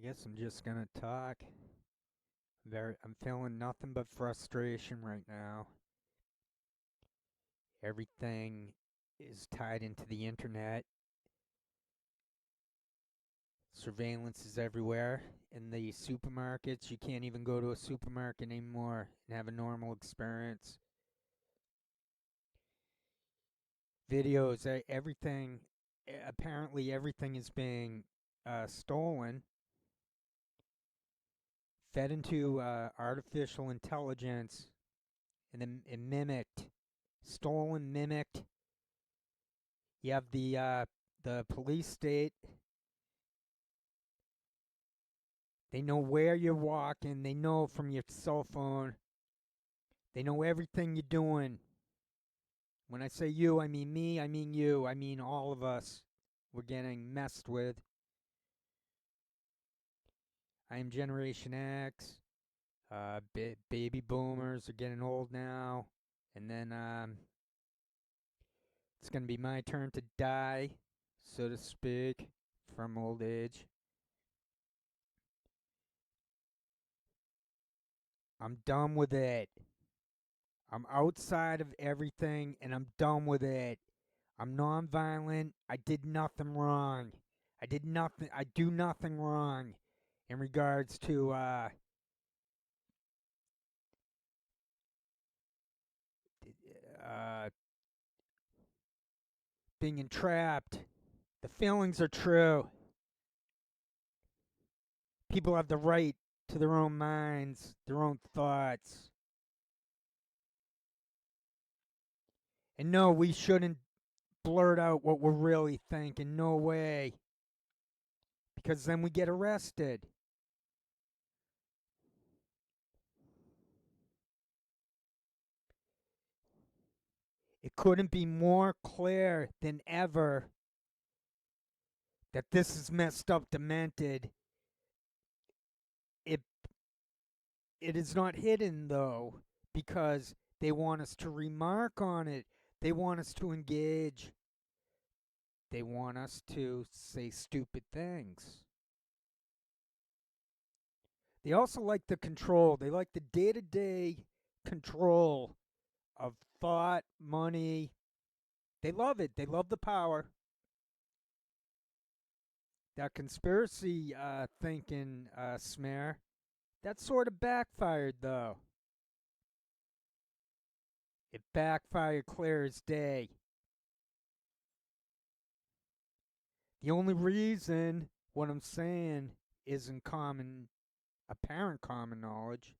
guess I'm just gonna talk. I'm feeling nothing but frustration right now. Everything is tied into the internet. Surveillance is everywhere. In the supermarkets, you can't even go to a supermarket anymore and have a normal experience. Videos, everything, apparently everything is being stolen, fed into artificial intelligence, and then mimicked, stolen, mimicked. You have the police state. They know where you're walking. They know from your cell phone. They know everything you're doing. When I say you, I mean me. I mean you. I mean all of us. We're getting messed with. I am Generation X. Baby boomers are getting old now. And then it's going to be my turn to die, so to speak, from old age. I'm done with it. I'm outside of everything and I'm done with it. I'm nonviolent. I did nothing wrong. I do nothing wrong in regards to uh being entrapped. The feelings are true. People have the right to their own minds, their own thoughts. And no, we shouldn't blurt out what we're really thinking. No way. Because then we get arrested. It couldn't be more clear than ever that this is messed up, demented. It it is not hidden though, because they want us to remark on it. They want us to engage. They want us to say stupid things. They also like the control. They like the day-to-day control of thought, money. They love it. They love the power. That conspiracy thinking smear, that sort of backfired though. It backfired clear as day. The only reason what I'm saying isn't apparent common knowledge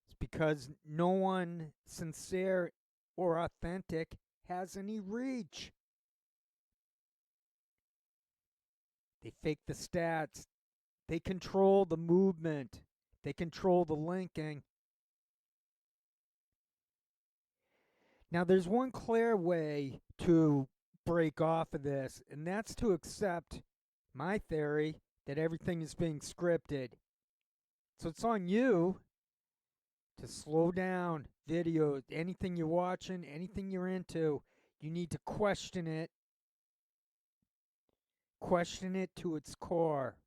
is because no one sincere or authentic has any reach. They fake the stats. They control the movement. They control the linking. Now, there's one clear way to break off of this, and that's to accept my theory that everything is being scripted. So it's on you to slow down videos, anything you're watching, anything you're into. You need to question it to its core.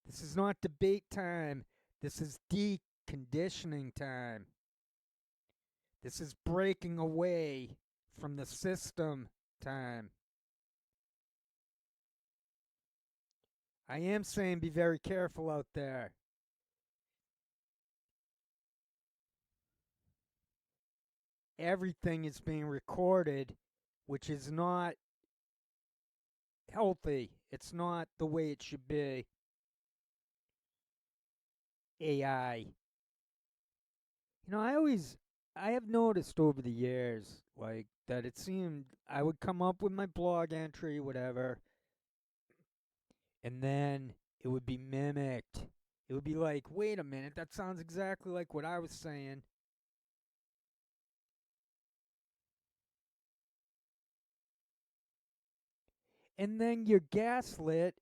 This is not debate time. This is deconditioning time. This is breaking away from the system time. I am saying be very careful out there. Everything is being recorded, which is not healthy. It's not the way it should be. AI. I have noticed over the years, like, that it seemed I would come up with my blog entry, whatever, and then it would be mimicked. It would be like, wait a minute, that sounds exactly like what I was saying. And then you're gaslit.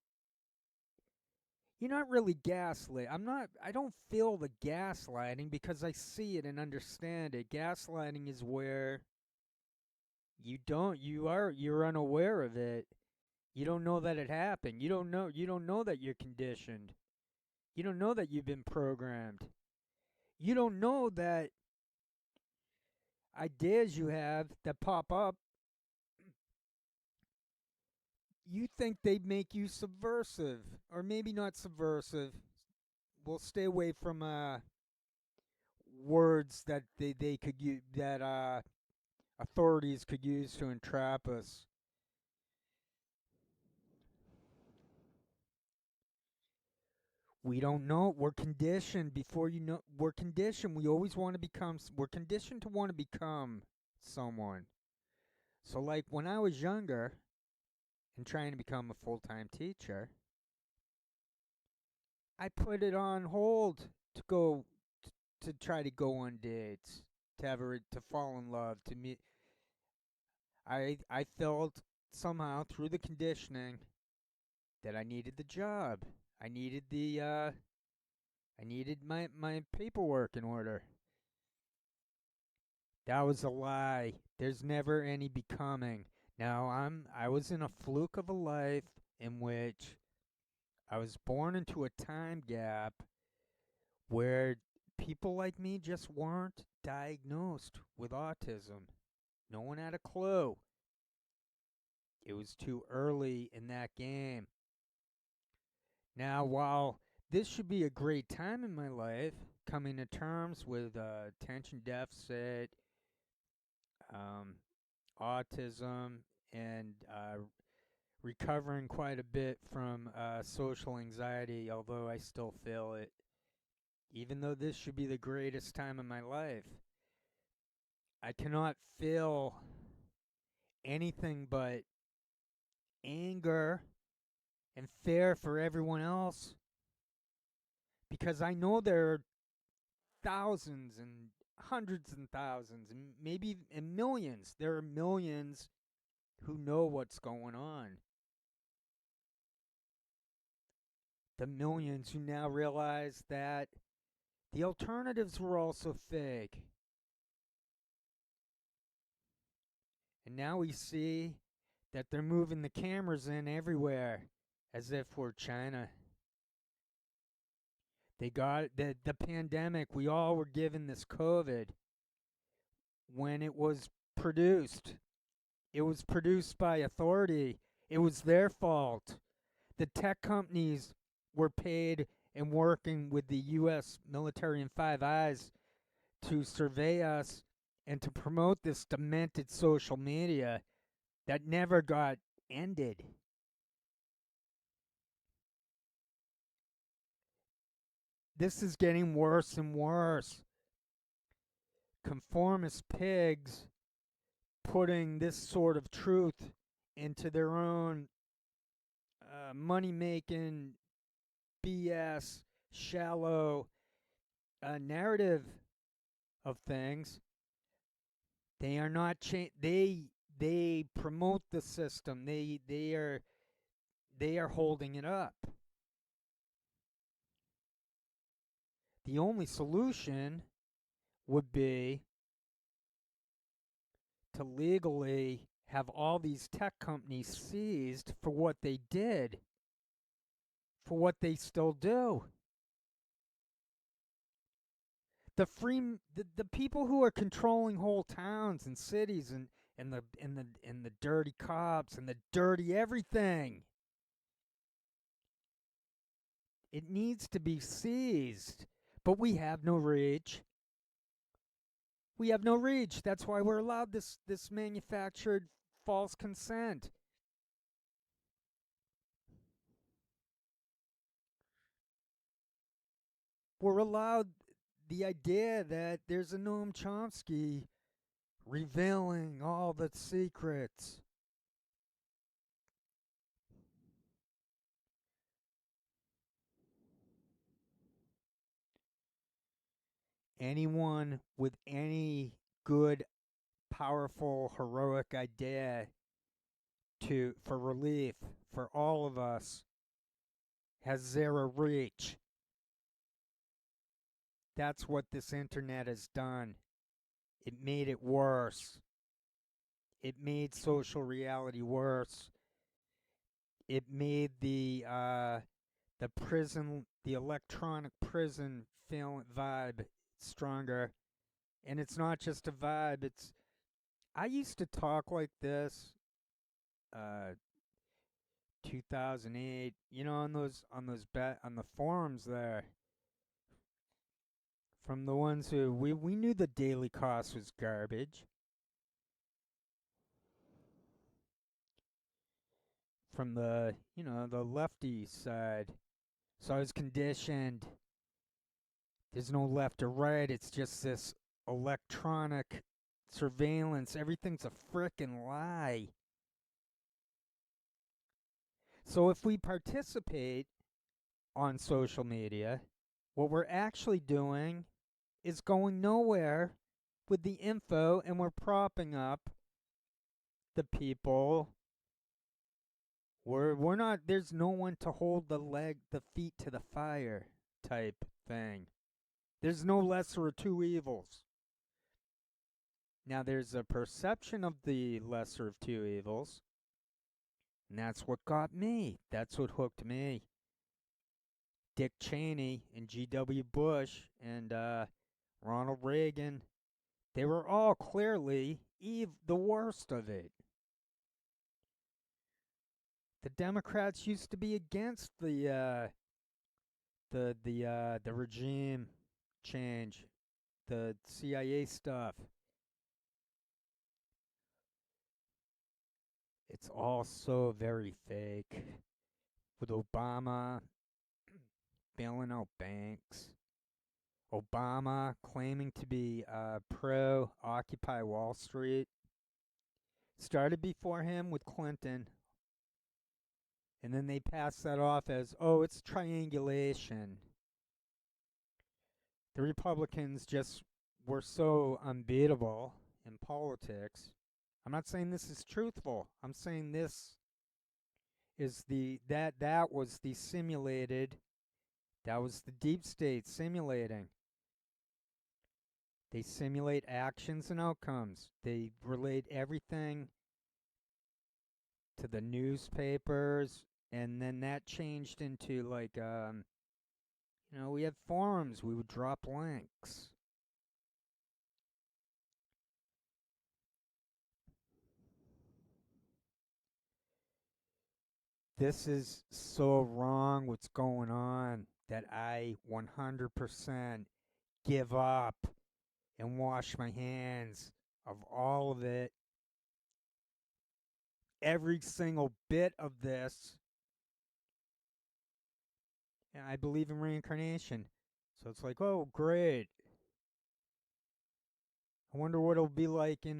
You're not really gaslit. I don't feel the gaslighting because I see it and understand it. Gaslighting is where you're unaware of it. You don't know that it happened. You don't know that you're conditioned. You don't know that you've been programmed. You don't know that ideas you have that pop up, you think they make you subversive, or maybe not subversive. We'll stay away from words that they could use, that authorities could use to entrap us. We don't know. We're conditioned before you know. We're conditioned. We always want to become. We're conditioned to want to become someone. So, like when I was younger and trying to become a full time teacher, I put it on hold to go to try to go on dates, to fall in love, to meet. I felt somehow through the conditioning that I needed the job. I needed my paperwork in order. That was a lie. There's never any becoming. Now I was in a fluke of a life in which I was born into a time gap where people like me just weren't diagnosed with autism. No one had a clue. It was too early in that game. Now, while this should be a great time in my life, coming to terms with attention deficit, um, autism, and recovering quite a bit from social anxiety, although I still feel it, even though this should be the greatest time in my life, I cannot feel anything but anger and fear for everyone else, because I know there are thousands and hundreds and thousands and maybe and millions. There are millions who know what's going on. The millions who now realize that the alternatives were also fake. And now we see that they're moving the cameras in everywhere as if we're China. They got the pandemic. We all were given this COVID when it was produced. It was produced by authority. It was their fault. The tech companies were paid and working with the U.S. military and Five Eyes to survey us and to promote this demented social media that never got ended. This is getting worse and worse. Conformist pigs putting this sort of truth into their own money making BS, shallow narrative of things. They are not they promote the system. They are holding it up. The only solution would be to legally have all these tech companies seized for what they did, for what they still do. The people who are controlling whole towns and cities and the dirty cops and the dirty everything. It needs to be seized, but we have no reach. We have no reach. That's why we're allowed this manufactured false consent. We're allowed the idea that there's a Noam Chomsky revealing all the secrets. Anyone with any good, powerful, heroic idea for relief for all of us has zero reach. That's what this internet has done. It made it worse. It made social reality worse. it made the prison, the electronic prison feel vibe stronger. And it's not just a vibe. It's I used to talk like this, uh, 2008. You know, on the forums there, from the ones who we knew the daily cost was garbage. From the the lefty side, so I was conditioned. There's no left or right. It's just this electronic surveillance. Everything's a frickin' lie. So if we participate on social media, what we're actually doing is going nowhere with the info, and we're propping up the people. We're not. There's no one to hold the feet to the fire type thing. There's no lesser of two evils. Now there's a perception of the lesser of two evils, and that's what got me. That's what hooked me. Dick Cheney and G.W. Bush and Ronald Reagan, they were all clearly the worst of it. The Democrats used to be against the regime change, the CIA stuff. It's all so very fake. With Obama bailing out banks, Obama claiming to be pro Occupy Wall Street. Started before him with Clinton, and then they passed that off as, oh, it's triangulation. The Republicans just were so unbeatable in politics. I'm not saying this is truthful. I'm saying this is that was the simulated, that was the deep state simulating. They simulate actions and outcomes. They relate everything to the newspapers, and then that changed into like we had forums. We would drop links. This is so wrong what's going on that I 100% give up and wash my hands of all of it. Every single bit of this. And I believe in reincarnation. So it's like, oh, great. I wonder what it'll be like in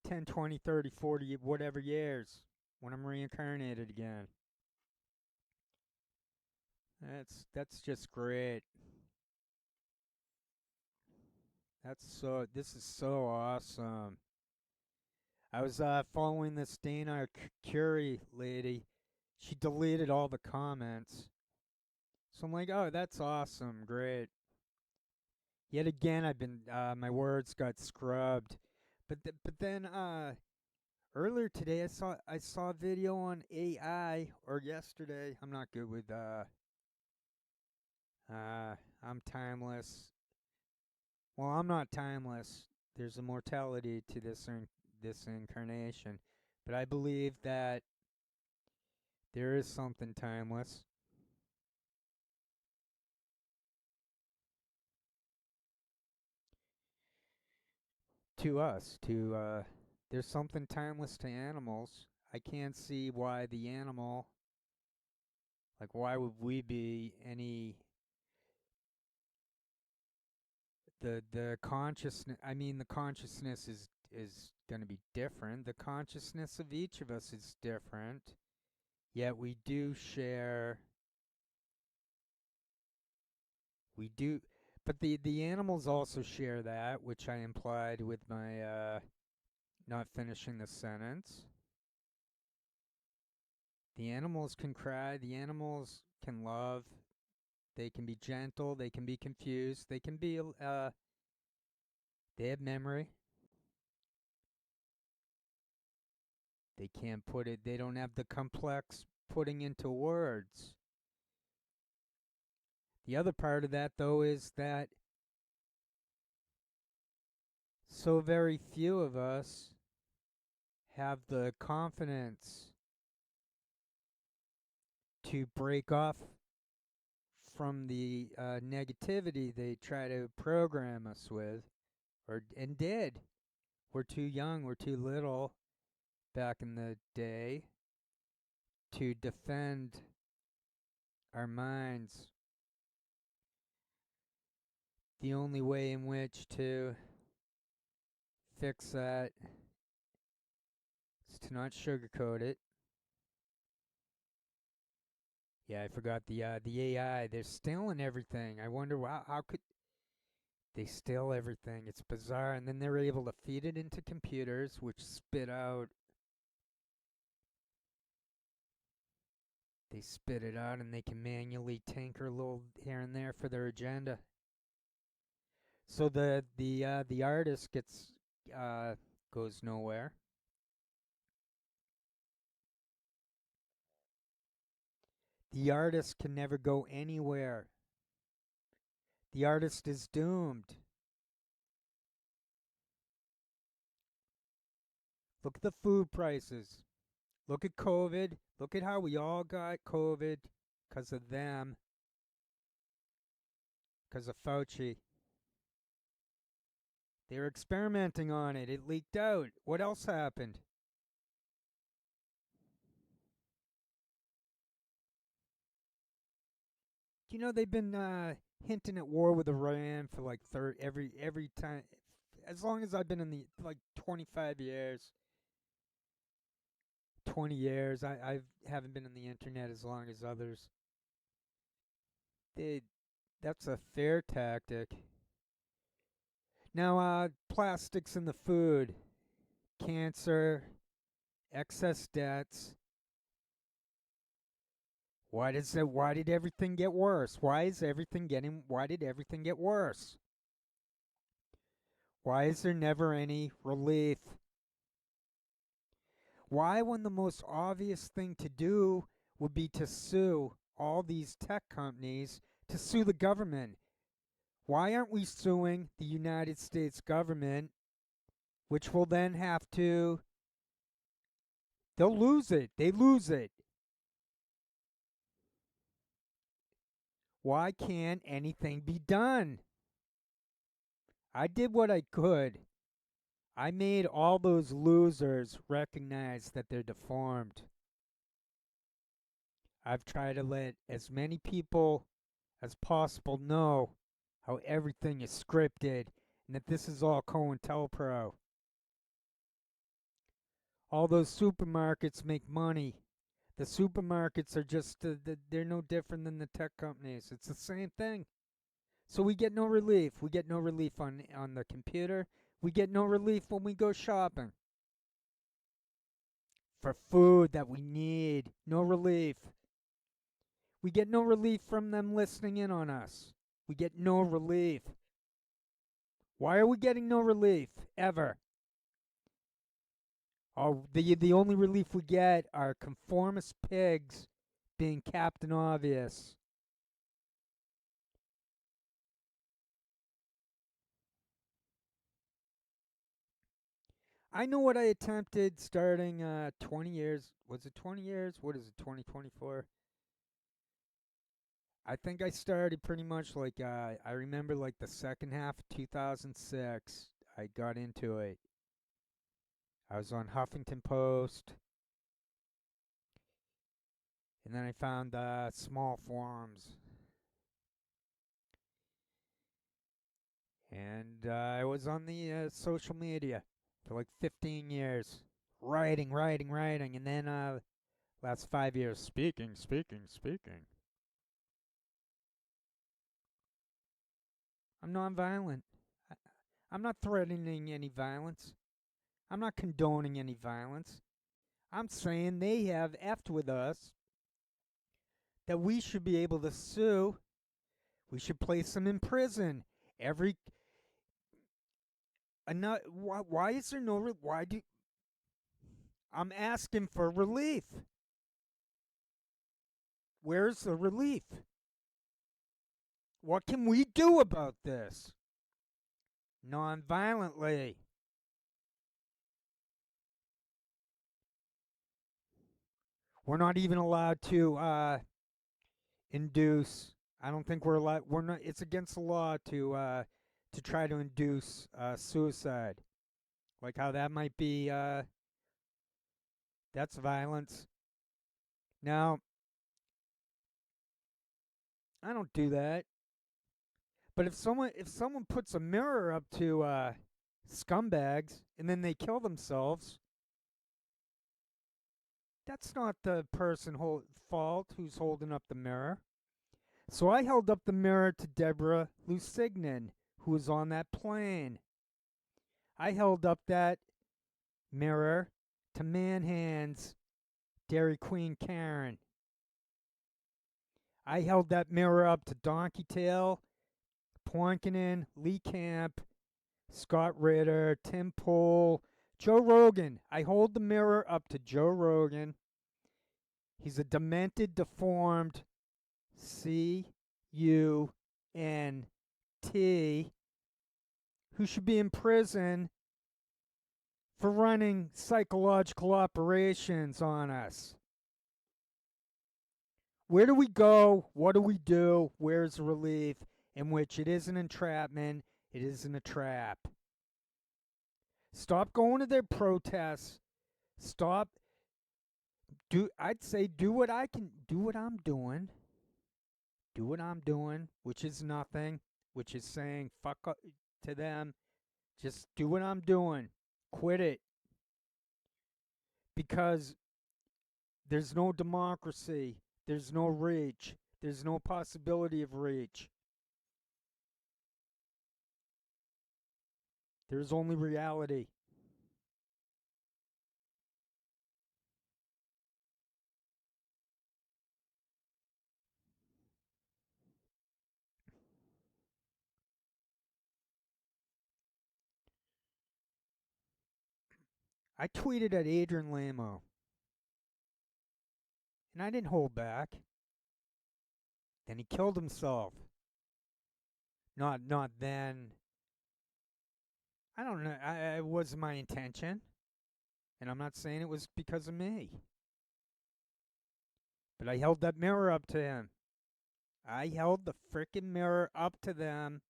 10, 20, 30, 40, whatever years when I'm reincarnated again. That's just great. This is so awesome. I was following this Dana Curie lady. She deleted all the comments. So I'm like, oh, that's awesome, great. Yet again, I've been my words got scrubbed, but then earlier today I saw a video on AI, or yesterday. I'm not good with I'm timeless. Well, I'm not timeless. There's a mortality to this incarnation, but I believe that there is something timeless to us. There's something timeless to animals. I can't see why the animal, like, why would we be any the consciousness? I mean, the consciousness is going to be different. The consciousness of each of us is different. Yet we do share. We do, but the animals also share that, which I implied with my not finishing the sentence. The animals can cry. The animals can love. They can be gentle. They can be confused. They can be they have memory. They can't put it, they don't have the complex putting into words. The other part of that, though, is that so very few of us have the confidence to break off from the negativity they try to program us with, and did. We're too young, we're too little back in the day to defend our minds. The only way in which to fix that is to not sugarcoat it. Yeah, I forgot the AI. They're stealing everything. I wonder how could they steal everything? It's bizarre. And then they're able to feed it into computers, which spit out. They spit it out, and they can manually tinker a little here and there for their agenda. So the artist goes nowhere. The artist can never go anywhere. The artist is doomed. Look at the food prices. Look at COVID. Look at how we all got COVID because of them, because of Fauci. They were experimenting on it. It leaked out. What else happened? Do you know they've been hinting at war with Iran for like every time, as long as I've been in the like 25 years, 20 years. I haven't been on the internet as long as others. They That's a fair tactic. Now, plastics in the food, cancer, excess debts. Why did everything get worse? Why did everything get worse? Why is there never any relief? Why, when the most obvious thing to do would be to sue all these tech companies, to sue the government? Why aren't we suing the United States government, which will then have to, they'll lose it. They lose it. Why can't anything be done? I did what I could. I made all those losers recognize that they're deformed. I've tried to let as many people as possible know how everything is scripted and that this is all COINTELPRO. All those supermarkets make money. The supermarkets are just, they're no different than the tech companies. It's the same thing. So we get no relief. We get no relief on the computer. We get no relief when we go shopping for food that we need. No relief. We get no relief from them listening in on us. We get no relief. Why are we getting no relief ever? The only relief we get are conformist pigs being Captain Obvious. I know what I attempted starting 20 years. Was it 20 years? What is it, 2024? I think I started pretty much like, I remember like the second half of 2006. I got into it. I was on Huffington Post, and then I found small forums. And I was on the social media for like 15 years, writing, and then last 5 years, speaking. I'm nonviolent. I, I'm not threatening any violence. I'm not condoning any violence. I'm saying they have effed with us, that we should be able to sue. We should place them in prison. Every why is there no why do I'm asking for relief. Where's the relief? What can we do about this? Non-violently. We're not even allowed to induce. I don't think we're allowed. We're not. It's against the law to try to induce suicide. Like how that might be. That's violence. Now, I don't do that. But if someone puts a mirror up to scumbags and then they kill themselves, that's not the person fault who's holding up the mirror. So I held up the mirror to Deborah Lusignan, who was on that plane. I held up that mirror to Manhand's Dairy Queen Karen. I held that mirror up to Donkey Tail, Poinkinen, Lee Camp, Scott Ritter, Tim Pool, Joe Rogan. I hold the mirror up to Joe Rogan. He's a demented, deformed CUNT who should be in prison for running psychological operations on us. Where do we go? What do we do? Where's the relief? In which it is an entrapment, it isn't a trap. Stop going to their protests. Stop. I'd say do what I can. Do what I'm doing. Do what I'm doing, which is nothing. Which is saying fuck to them. Just do what I'm doing. Quit it. Because there's no democracy. There's no reach. There's no possibility of reach. There's only reality. I tweeted at Adrian Lamo, and I didn't hold back. Then he killed himself. Not then. I don't know. It was my intention, and I'm not saying it was because of me. But I held that mirror up to him. I held the frickin' mirror up to them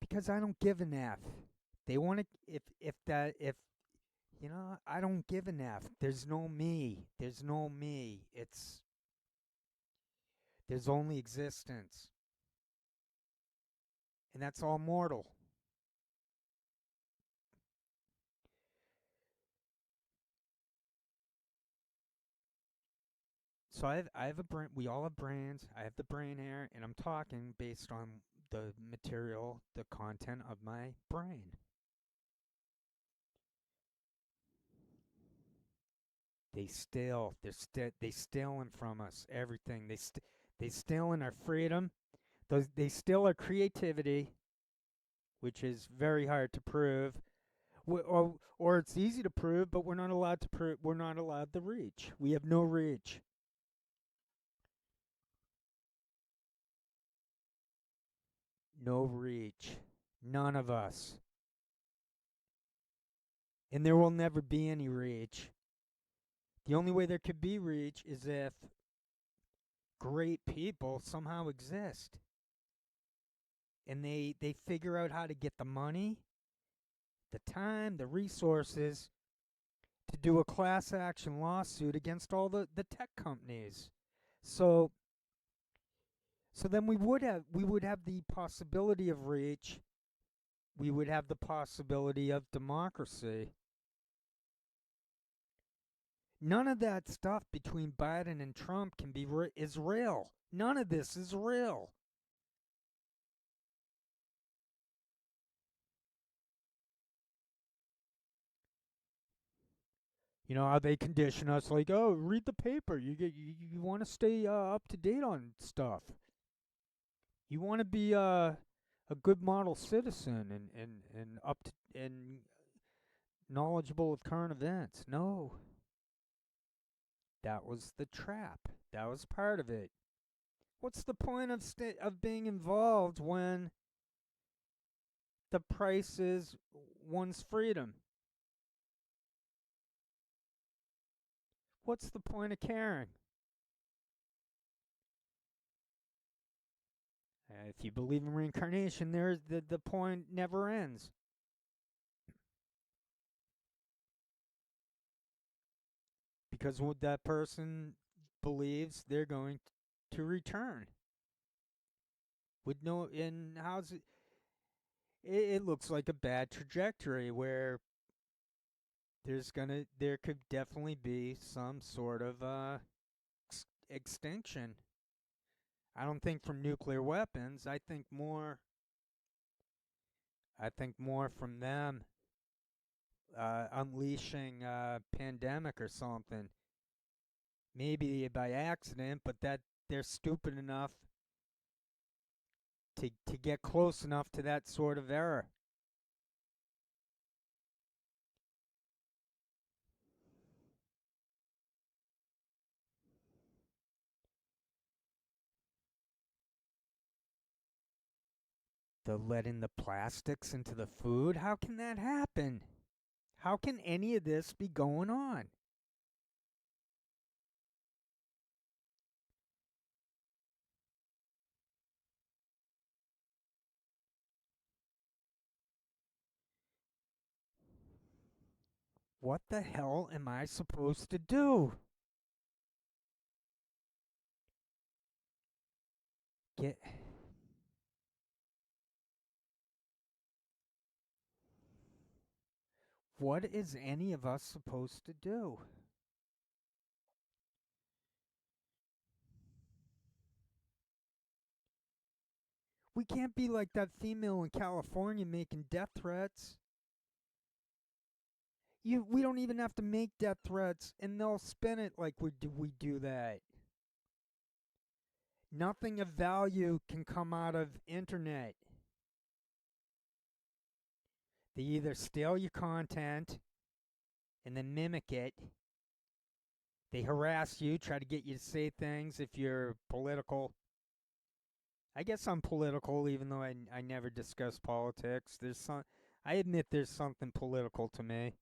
because I don't give an F. They want to if I don't give an F. There's no me. There's no me. There's only existence. And that's all mortal. So I have a brain. We all have brains. I have the brain here, and I'm talking based on the material, the content of my brain. They stealing from us everything. They stealing our freedom. They steal our creativity, which is very hard to prove. Or it's easy to prove, but we're not allowed to prove. We're not allowed the reach. We have no reach. No reach. None of us. And there will never be any reach. The only way there could be reach is if great people somehow exist and they figure out how to get the money, the time, the resources to do a class action lawsuit against all the tech companies. So then we would have the possibility of reach. We would have the possibility of democracy. None of that stuff between Biden and Trump is real. None of this is real. You know how they condition us, like, oh, read the paper. You want to stay up to date on stuff. You want to be a good model citizen and up to and knowledgeable of current events. No, that was the trap. That was part of it. What's the point of being involved when the price is one's freedom? What's the point of caring? If you believe in reincarnation, the point never ends. Because what that person believes they're going to return. With no, and how's it? It looks like a bad trajectory where there could definitely be some sort of extinction. I don't think from nuclear weapons. I think more from them unleashing a pandemic or something. Maybe by accident, but that they're stupid enough to get close enough to that sort of error. The letting the plastics into the food? How can that happen? How can any of this be going on? What the hell am I supposed to do? Get What is any of us supposed to do? We can't be like that female in California making death threats. We don't even have to make death threats, and they'll spin it like we do that. Nothing of value can come out of internet. They either steal your content and then mimic it. They harass you, try to get you to say things if you're political. I guess I'm political, even though I never discuss politics. I admit there's something political to me.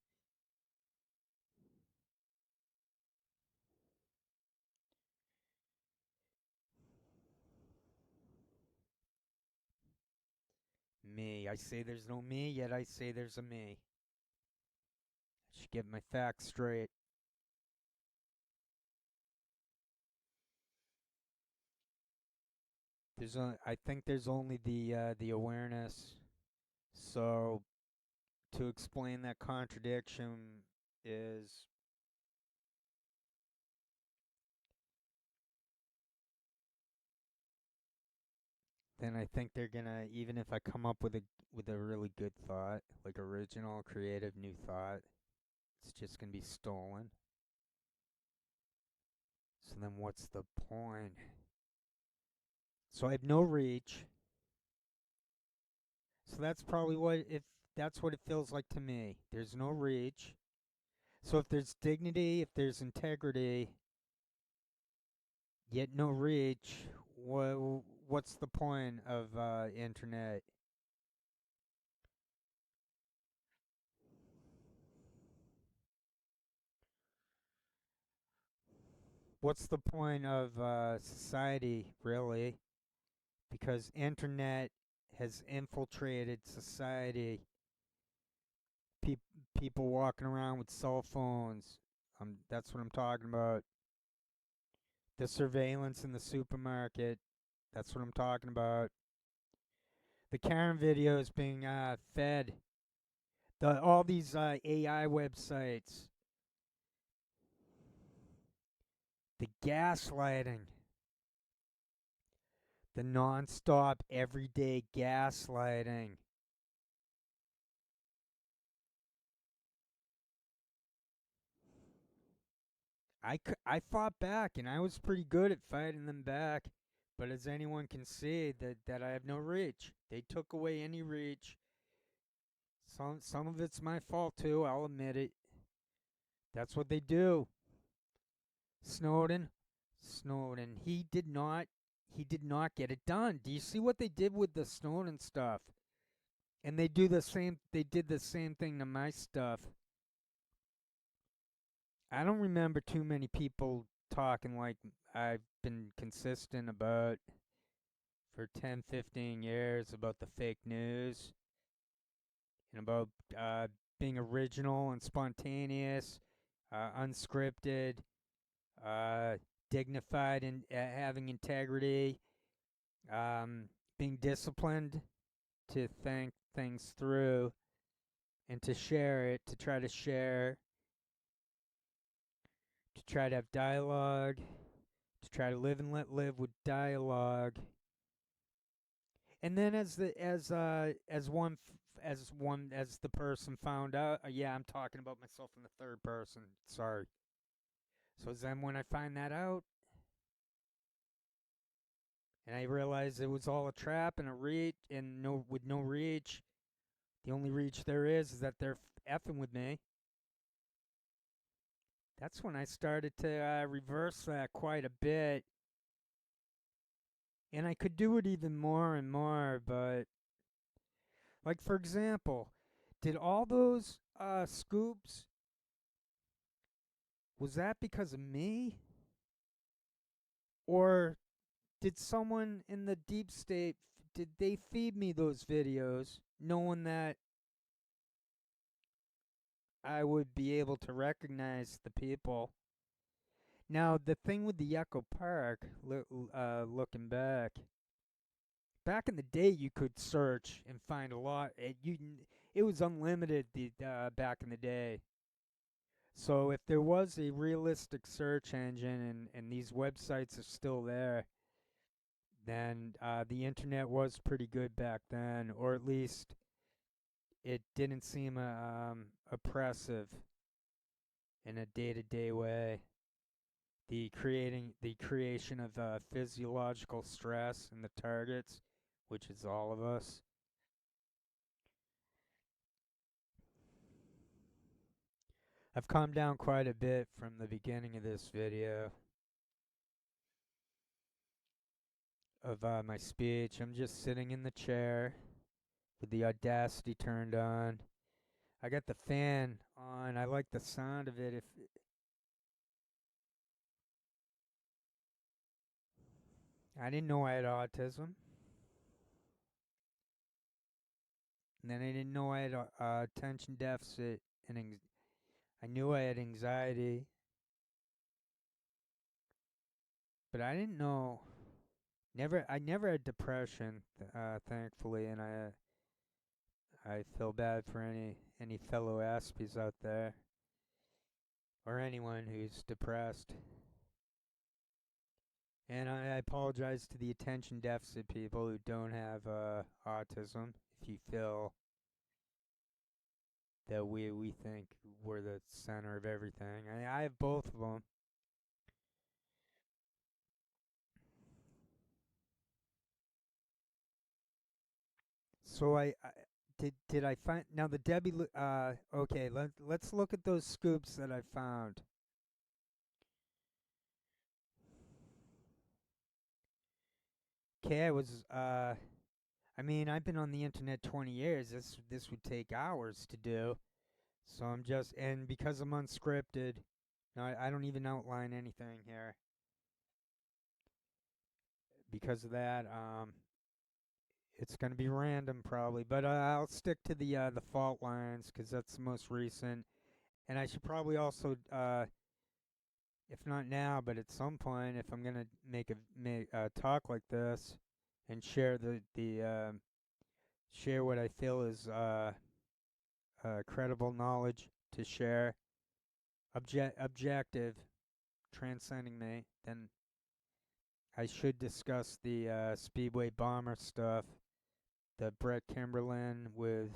Me. I say there's no me, yet I say there's a me. I should get my facts straight. I think there's only the awareness. So to explain that contradiction is then I think they're gonna, even if I come up with a really good thought, like original, creative, new thought, it's just gonna be stolen. So then what's the point? So I have no reach. So that's probably if that's what it feels like to me. There's no reach. So if there's dignity, if there's integrity, yet no reach, what's the point of internet? What's the point of society, really? Because internet has infiltrated society. Pe- People walking around with cell phones. That's what I'm talking about. The surveillance in the supermarket. That's what I'm talking about. The Karen videos being fed. All these AI websites. The gaslighting. The nonstop, everyday gaslighting. I fought back, and I was pretty good at fighting them back. But as anyone can see, that I have no reach. They took away any reach. Some of it's my fault too, I'll admit it. That's what they do. Snowden, Snowden, he did not get it done. Do you see what they did with the Snowden stuff? And they did the same thing to my stuff. I don't remember too many people talking like I've been consistent about for 10, 15 years about the fake news and about being original and spontaneous, unscripted, uh, dignified, and having integrity, being disciplined to think things through and to share it, to try to share, to try to have dialogue, to try to live and let live with dialogue. And then as the person found out, yeah, I'm talking about myself in the third person. Sorry. So then when I find that out, and I realize it was all a trap and a reach, and no with no reach, the only reach there is that they're effing with me. That's when I started to reverse that quite a bit, and I could do it even more and more. But like for example, did all those scoops, was that because of me? Or did someone in the deep state, did they feed me those videos knowing that I would be able to recognize the people? Now, the thing with the Echo Park, looking back in the day, you could search and find a lot. It was unlimited back in the day. So if there was a realistic search engine and these websites are still there, then the internet was pretty good back then, or at least it didn't seem oppressive in a day-to-day way. The creation of physiological stress in the targets, which is all of us. I've calmed down quite a bit from the beginning of this video of my speech. I'm just sitting in the chair with the Audacity turned on. I got the fan on. I like the sound of it. If I didn't know I had autism, and then I didn't know I had attention deficit, and I knew I had anxiety, but I didn't know. I never had depression, thankfully, and I feel bad for any fellow Aspies out there or anyone who's depressed. And I apologize to the attention deficit people who don't have autism. If you feel that we think we're the center of everything, I have both of them. So did I find now the Debbie? Okay, let's look at those scoops that I found. Okay, I mean, I've been on the internet 20 years. This would take hours to do. So I'm just, and because I'm unscripted, no, I don't even outline anything here. Because of that, it's gonna be random probably, but I'll stick to the fault lines because that's the most recent. And I should probably also, if not now, but at some point, if I'm gonna make a talk like this and share share what I feel is credible knowledge to share, objective, transcending me, then I should discuss the Speedway Bomber stuff, the Brett Kimberlin with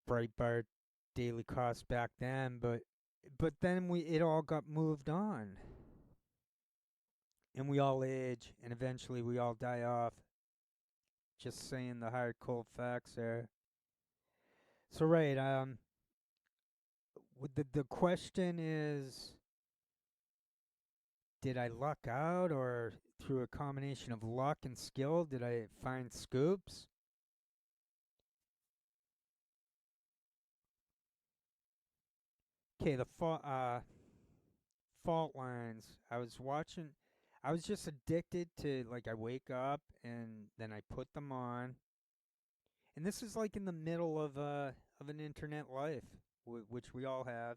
Breitbart daily cost back then, but then it all got moved on, and we all age, and eventually we all die off, just saying the hard cold facts there. So right, the question is, did I luck out, or through a combination of luck and skill, did I find scoops? Okay, the fault lines. I was just addicted to, like, I wake up and then I put them on. And this is like in the middle of an internet life, which we all have.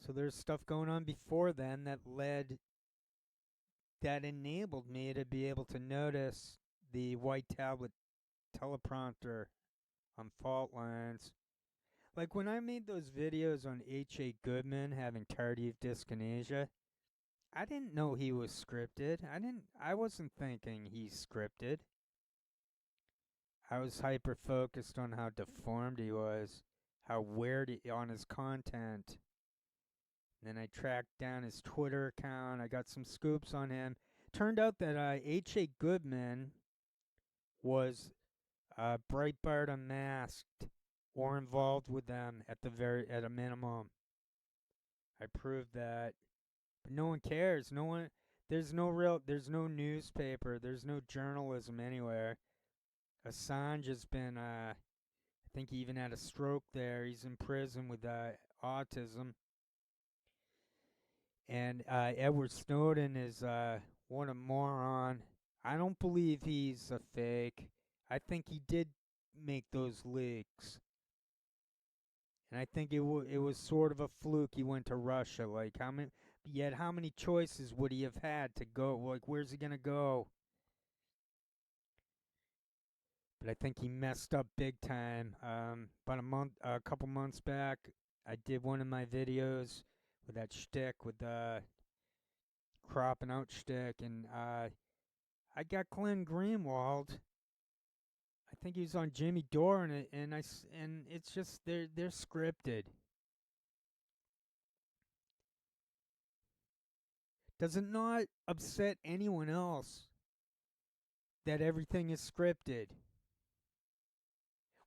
So there's stuff going on before then that enabled me to be able to notice the white tablet teleprompter on fault lines. Like when I made those videos on H.A. Goodman having tardive dyskinesia, I didn't know he was scripted. I wasn't thinking he's scripted. I was hyper focused on how deformed he was, how weird on his content. And then I tracked down his Twitter account. I got some scoops on him. Turned out that H.A. Goodman was Breitbart Unmasked or involved with them at a minimum. I proved that. But no one cares. There's no newspaper, there's no journalism anywhere. Assange has been I think he even had a stroke there. He's in prison with autism. And Edward Snowden is what a moron. I don't believe he's a fake. I think he did make those leaks. And I think it was sort of a fluke he went to Russia. Like how many choices would he have had to go? Like where's he gonna go? But I think he messed up big time. About a couple months back, I did one of my videos with that shtick with the cropping out shtick, and I got Glenn Greenwald. I think he was on Jimmy Dore, and it's just they're scripted. Does it not upset anyone else that everything is scripted?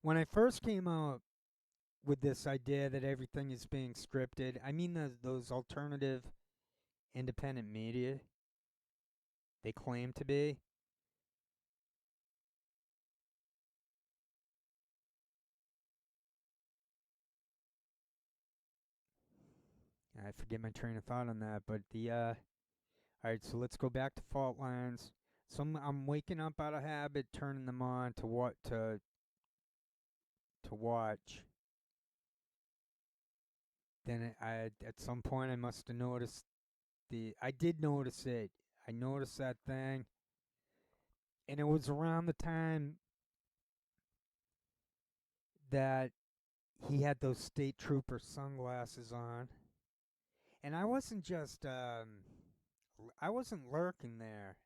When I first came out with this idea that everything is being scripted, I mean those alternative independent media, they claim to be. I forget my train of thought on that, but all right, so let's go back to fault lines. So I'm waking up out of habit, turning them on to what to watch. Then at some point I must have noticed I did notice it. I noticed that thing, and it was around the time that he had those state trooper sunglasses on, and I wasn't lurking there.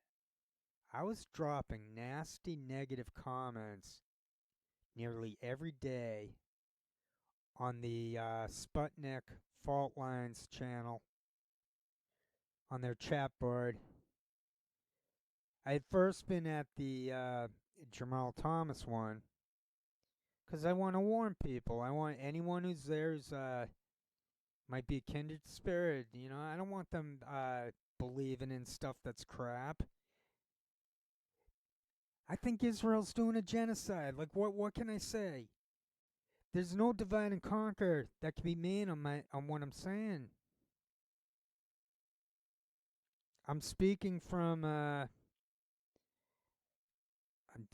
I was dropping nasty negative comments nearly every day on the Sputnik Fault Lines channel on their chat board. I had first been at the Jamal Thomas one because I want to warn people. I want anyone who's there who's might be a kindred spirit. You know, I don't want them believing in stuff that's crap. I think Israel's doing a genocide. Like, what can I say? There's no divide and conquer that can be made on what I'm saying. I'm speaking from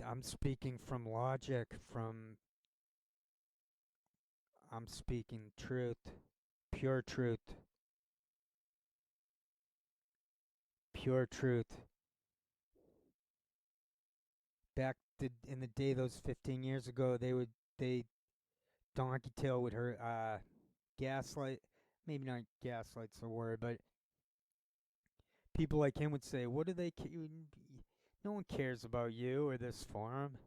I'm speaking from logic. I'm speaking truth, pure truth, pure truth. In the day, those 15 years ago, they donkey tail with her gaslight. Maybe not gaslight's the word, but people like him would say, "What do they? No one cares about you or this forum."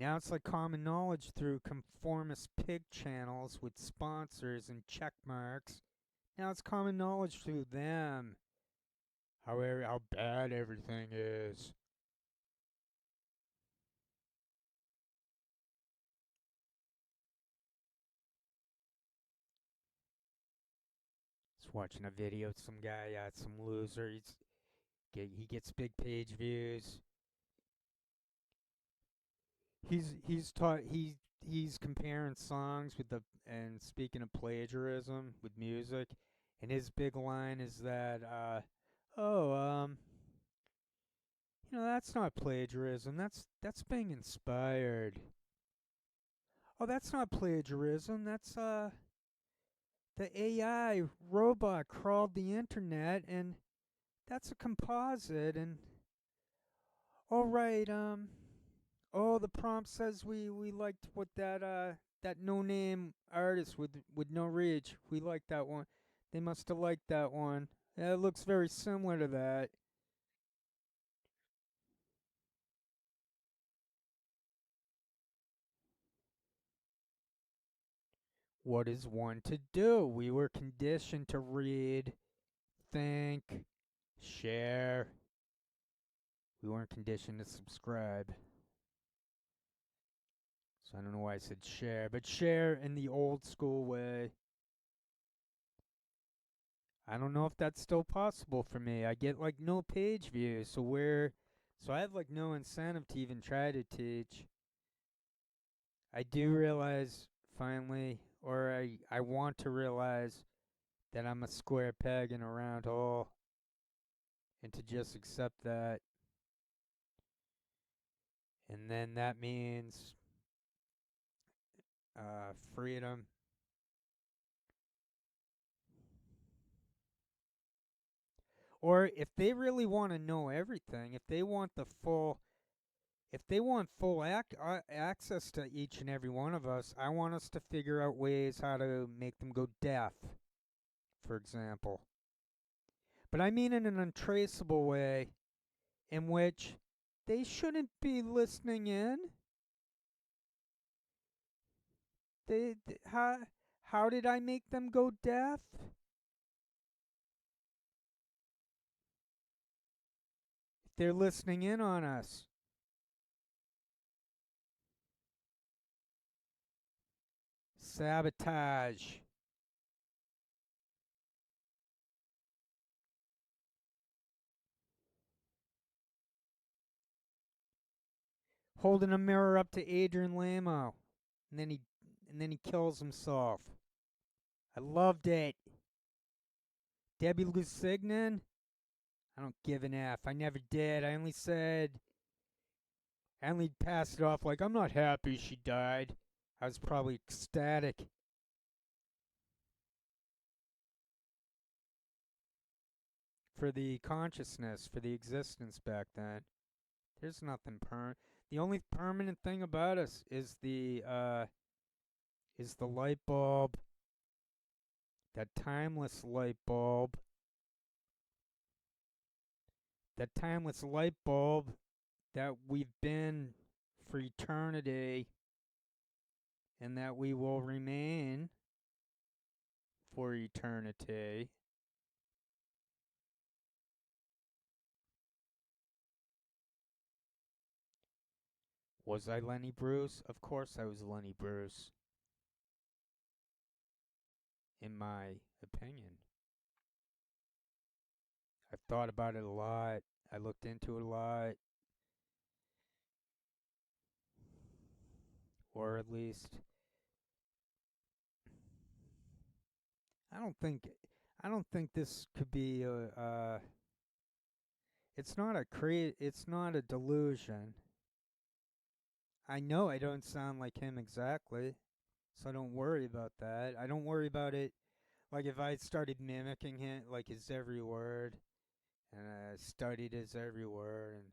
Now it's like common knowledge through conformist pig channels with sponsors and check marks. Now it's common knowledge through them how bad everything is. Just watching a video of some guy, some loser. He gets big page views. He's comparing songs with the and speaking of plagiarism with music, and his big line is that oh that's not plagiarism. That's being inspired. Oh, that's not plagiarism. That's the AI robot crawled the internet, and that's a composite. And all right, oh, the prompt says we liked what that no name artist with no reach. We liked that one. They must have liked that one. Yeah, it looks very similar to that. What is one to do? We were conditioned to read, think, share. We weren't conditioned to subscribe. So I don't know why I said share, but share in the old school way. I don't know if that's still possible for me. I get like no page views, so I have like no incentive to even try to teach. I do realize finally, or I want to realize that I'm a square peg in a round hole, and to just accept that. And then that means freedom. Or if they really want to know everything, if they want full access to each and every one of us, I want us to figure out ways how to make them go deaf, for example. But I mean in an untraceable way in which they shouldn't be listening in. How did I make them go deaf? If they're listening in on us. Sabotage. Holding a mirror up to Adrian Lamo. And then he kills himself. I loved it. Debbie Lusignan. I don't give an F. I never did. I only passed it off like I'm not happy she died. I was probably ecstatic for the consciousness, for the existence back then. There's nothing permanent. The only permanent thing about us is the light bulb, that timeless light bulb, that timeless light bulb that we've been for eternity and that we will remain for eternity. Was I Lenny Bruce? Of course I was Lenny Bruce, in my opinion. I've thought about it a lot. I looked into it a lot. Or at least I don't think I don't think this could be a it's not a delusion. I know I don't sound like him exactly, so I don't worry about that. I don't worry about it like if I started mimicking him like his every word and I studied his every word and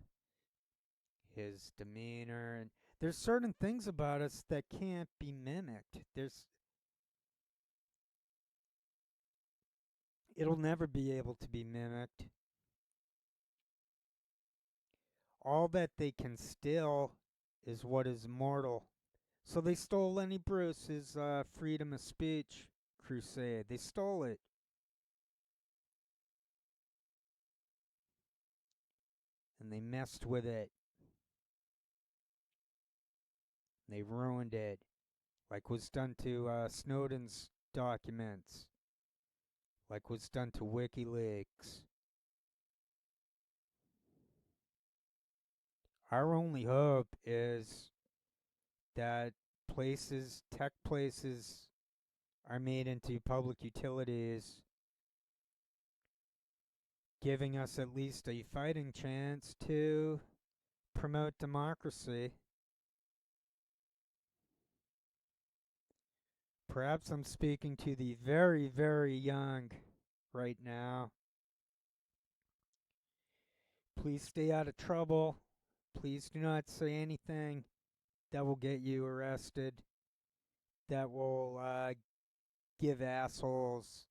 his demeanor, and there's certain things about us that can't be mimicked. It'll never be able to be mimicked. All that they can still is what is immortal. So they stole Lenny Bruce's freedom of speech crusade. They stole it. And they messed with it. They ruined it. Like was done to Snowden's documents. Like was done to WikiLeaks. Our only hope is that tech places, are made into public utilities, giving us at least a fighting chance to promote democracy. Perhaps I'm speaking to the very, very young right now. Please stay out of trouble. Please do not say anything that will get you arrested, that will give assholes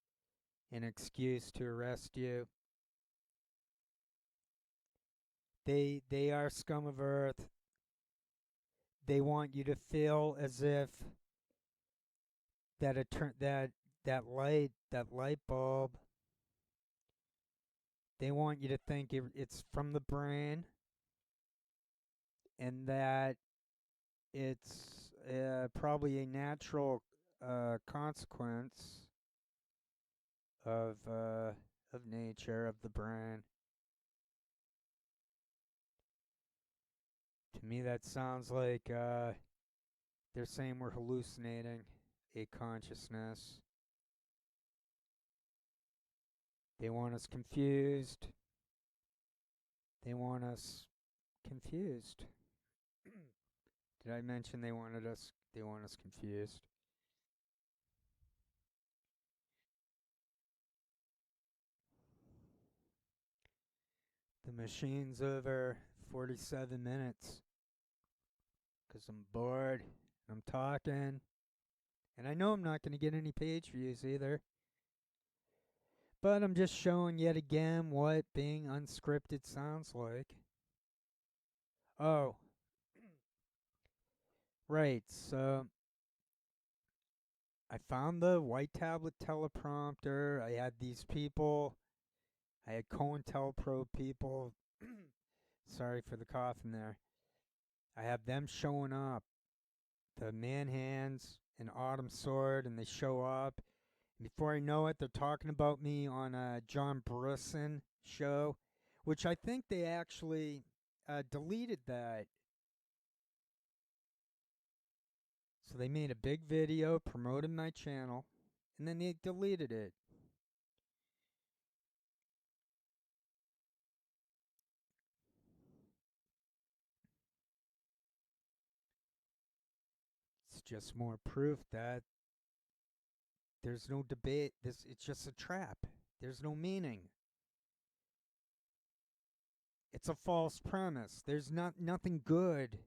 an excuse to arrest you. They are scum of earth. They want you to feel as if that light bulb. They want you to think it's from the brain, and that it's probably a natural consequence of nature, of the brain. To me, that sounds like they're saying we're hallucinating a consciousness. They want us confused. They want us confused. Did I mention they want us confused? The machine's over 47 minutes because I'm bored. I'm talking. And I know I'm not going to get any page views either. But I'm just showing yet again what being unscripted sounds like. Oh, right. So I found the white tablet teleprompter. I had these people. I had COINTELPRO people. Sorry for the coughing there. I have them showing up. The man hands an autumn sword, and they show up. Before I know it, they're talking about me on a John Brisson show, which I think they actually deleted that. So they made a big video promoting my channel, and then they deleted it. It's just more proof that there's no debate. It's just a trap. There's no meaning. It's a false premise. There's nothing good.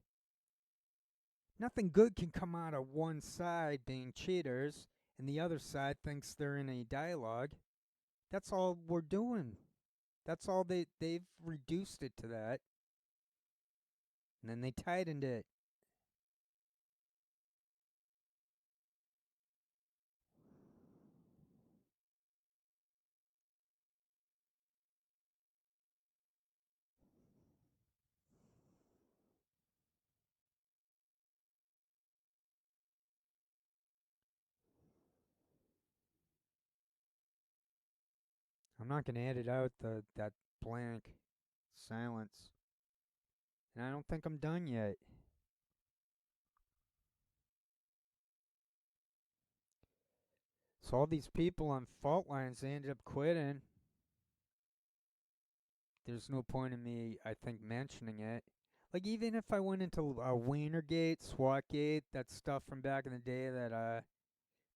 Nothing good can come out of one side being cheaters, and the other side thinks they're in a dialogue. That's all we're doing. That's all they've reduced it to that. And then they tightened it. I'm not gonna edit out that blank silence. And I don't think I'm done yet. So all these people on fault lines, they ended up quitting. There's no point in me, I think, mentioning it. Like, even if I went into Wienergate, SWATgate, that stuff from back in the day that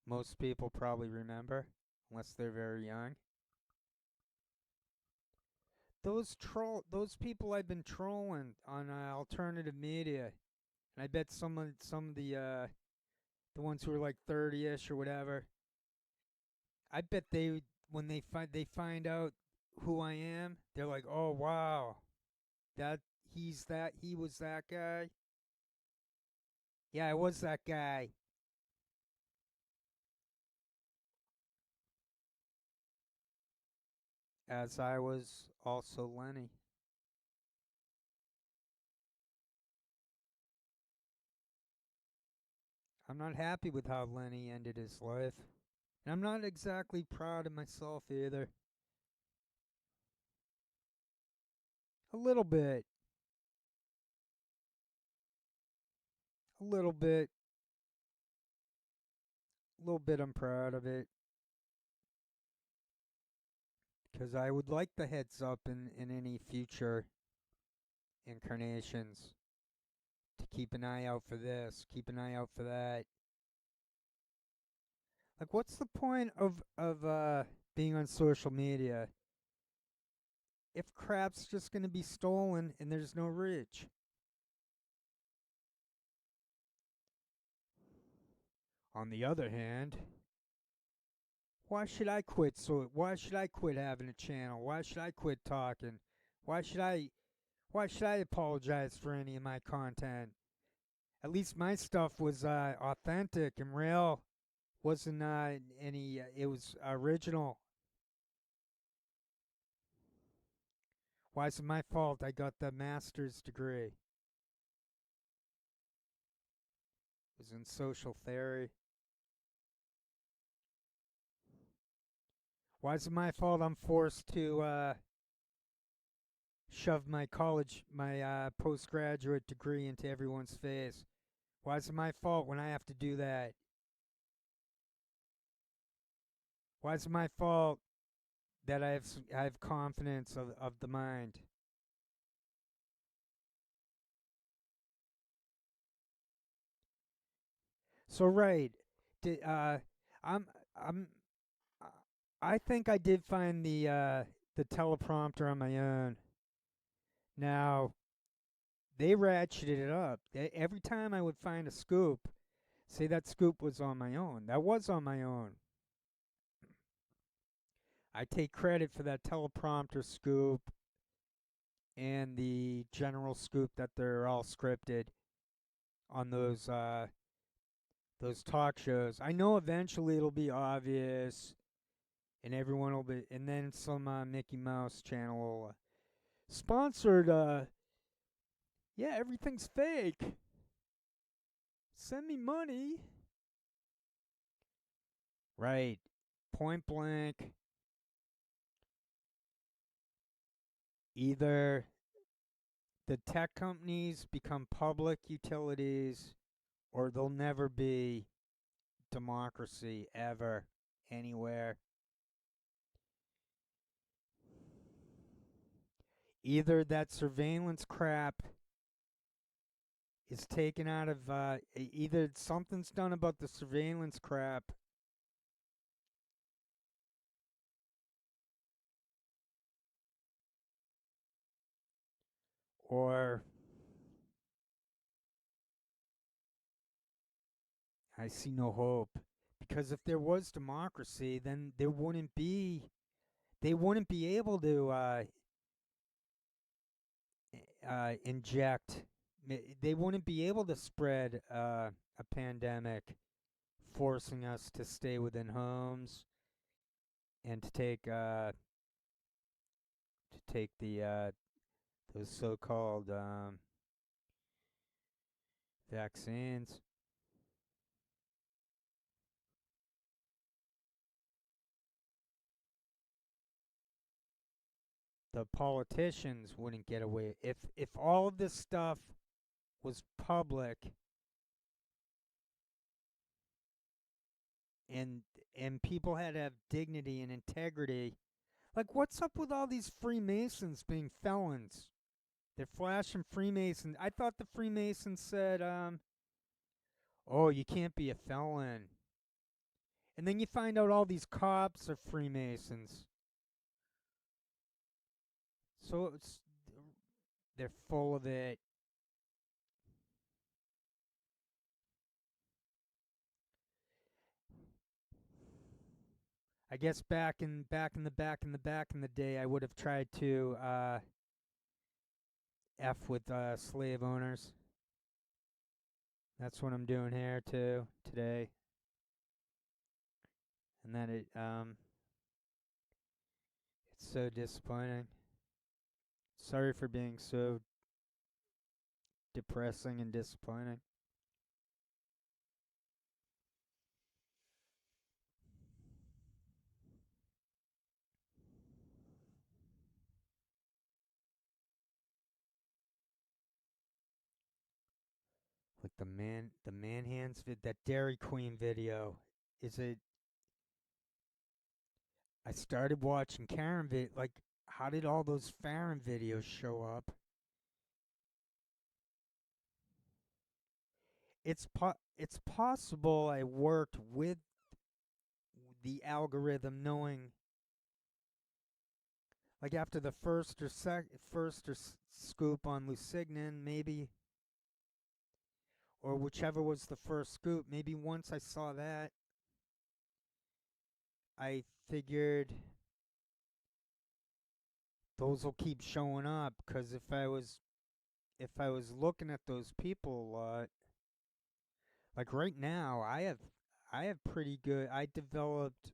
most people probably remember, unless they're very young. Those people I've been trolling on alternative media, and I bet some of the ones who are like 30ish or whatever, I bet when they find out who I am, they're like, "Oh wow, he was that guy." Yeah, I was that guy. As I was also Lenny. I'm not happy with how Lenny ended his life. And I'm not exactly proud of myself either. A little bit. A little bit. A little bit I'm proud of it. Because I would like the heads up in any future incarnations to keep an eye out for this, keep an eye out for that. Like, what's the point of being on social media if crap's just going to be stolen and there's no reach? On the other hand, why should I quit? So why should I quit having a channel? Why should I quit talking? Why should I? Why should I apologize for any of my content? At least my stuff was authentic and real. Wasn't any. It was original. Why is it my fault? I got the master's degree. It was in social theory. Why is it my fault? I'm forced to shove my postgraduate degree into everyone's face. Why is it my fault when I have to do that? Why is it my fault that I have confidence of the mind? So right, did, I'm I'm uh, I think I did find the teleprompter on my own. Now they ratcheted it up. Every time I would find a scoop, say that scoop was on my own. That was on my own. I take credit for that teleprompter scoop and the general scoop that they're all scripted on those talk shows. I know eventually it'll be obvious, and everyone will be, and then some Mickey Mouse channel will sponsored. Yeah, everything's fake. Send me money. Right, point blank. Either the tech companies become public utilities, or there'll never be democracy ever anywhere. Either that surveillance crap is taken out of either something's done about the surveillance crap, or I see no hope. Because if there was democracy, then they wouldn't be able to inject, they wouldn't be able to spread a pandemic, forcing us to stay within homes and to take the those so-called vaccines. The politicians wouldn't get away if all of this stuff was public and people had to have dignity and integrity. Like, what's up with all these Freemasons being felons? They're flashing Freemason. I thought the Freemasons said, "Oh, you can't be a felon." And then you find out all these cops are Freemasons. So they're full of it. I guess back in the day, I would have tried to f with slave owners. That's what I'm doing here too today. And then it's so disappointing. Sorry for being so depressing and disappointing. Like the man hands that Dairy Queen video. Is it? I started watching Karen like, how did all those Farron videos show up? It's possible I worked with the algorithm, knowing, like, after the first scoop on Lusignan, maybe, or whichever was the first scoop. Maybe once I saw that, I figured those will keep showing up. Because if I was looking at those people a lot, like right now, I have pretty good. I developed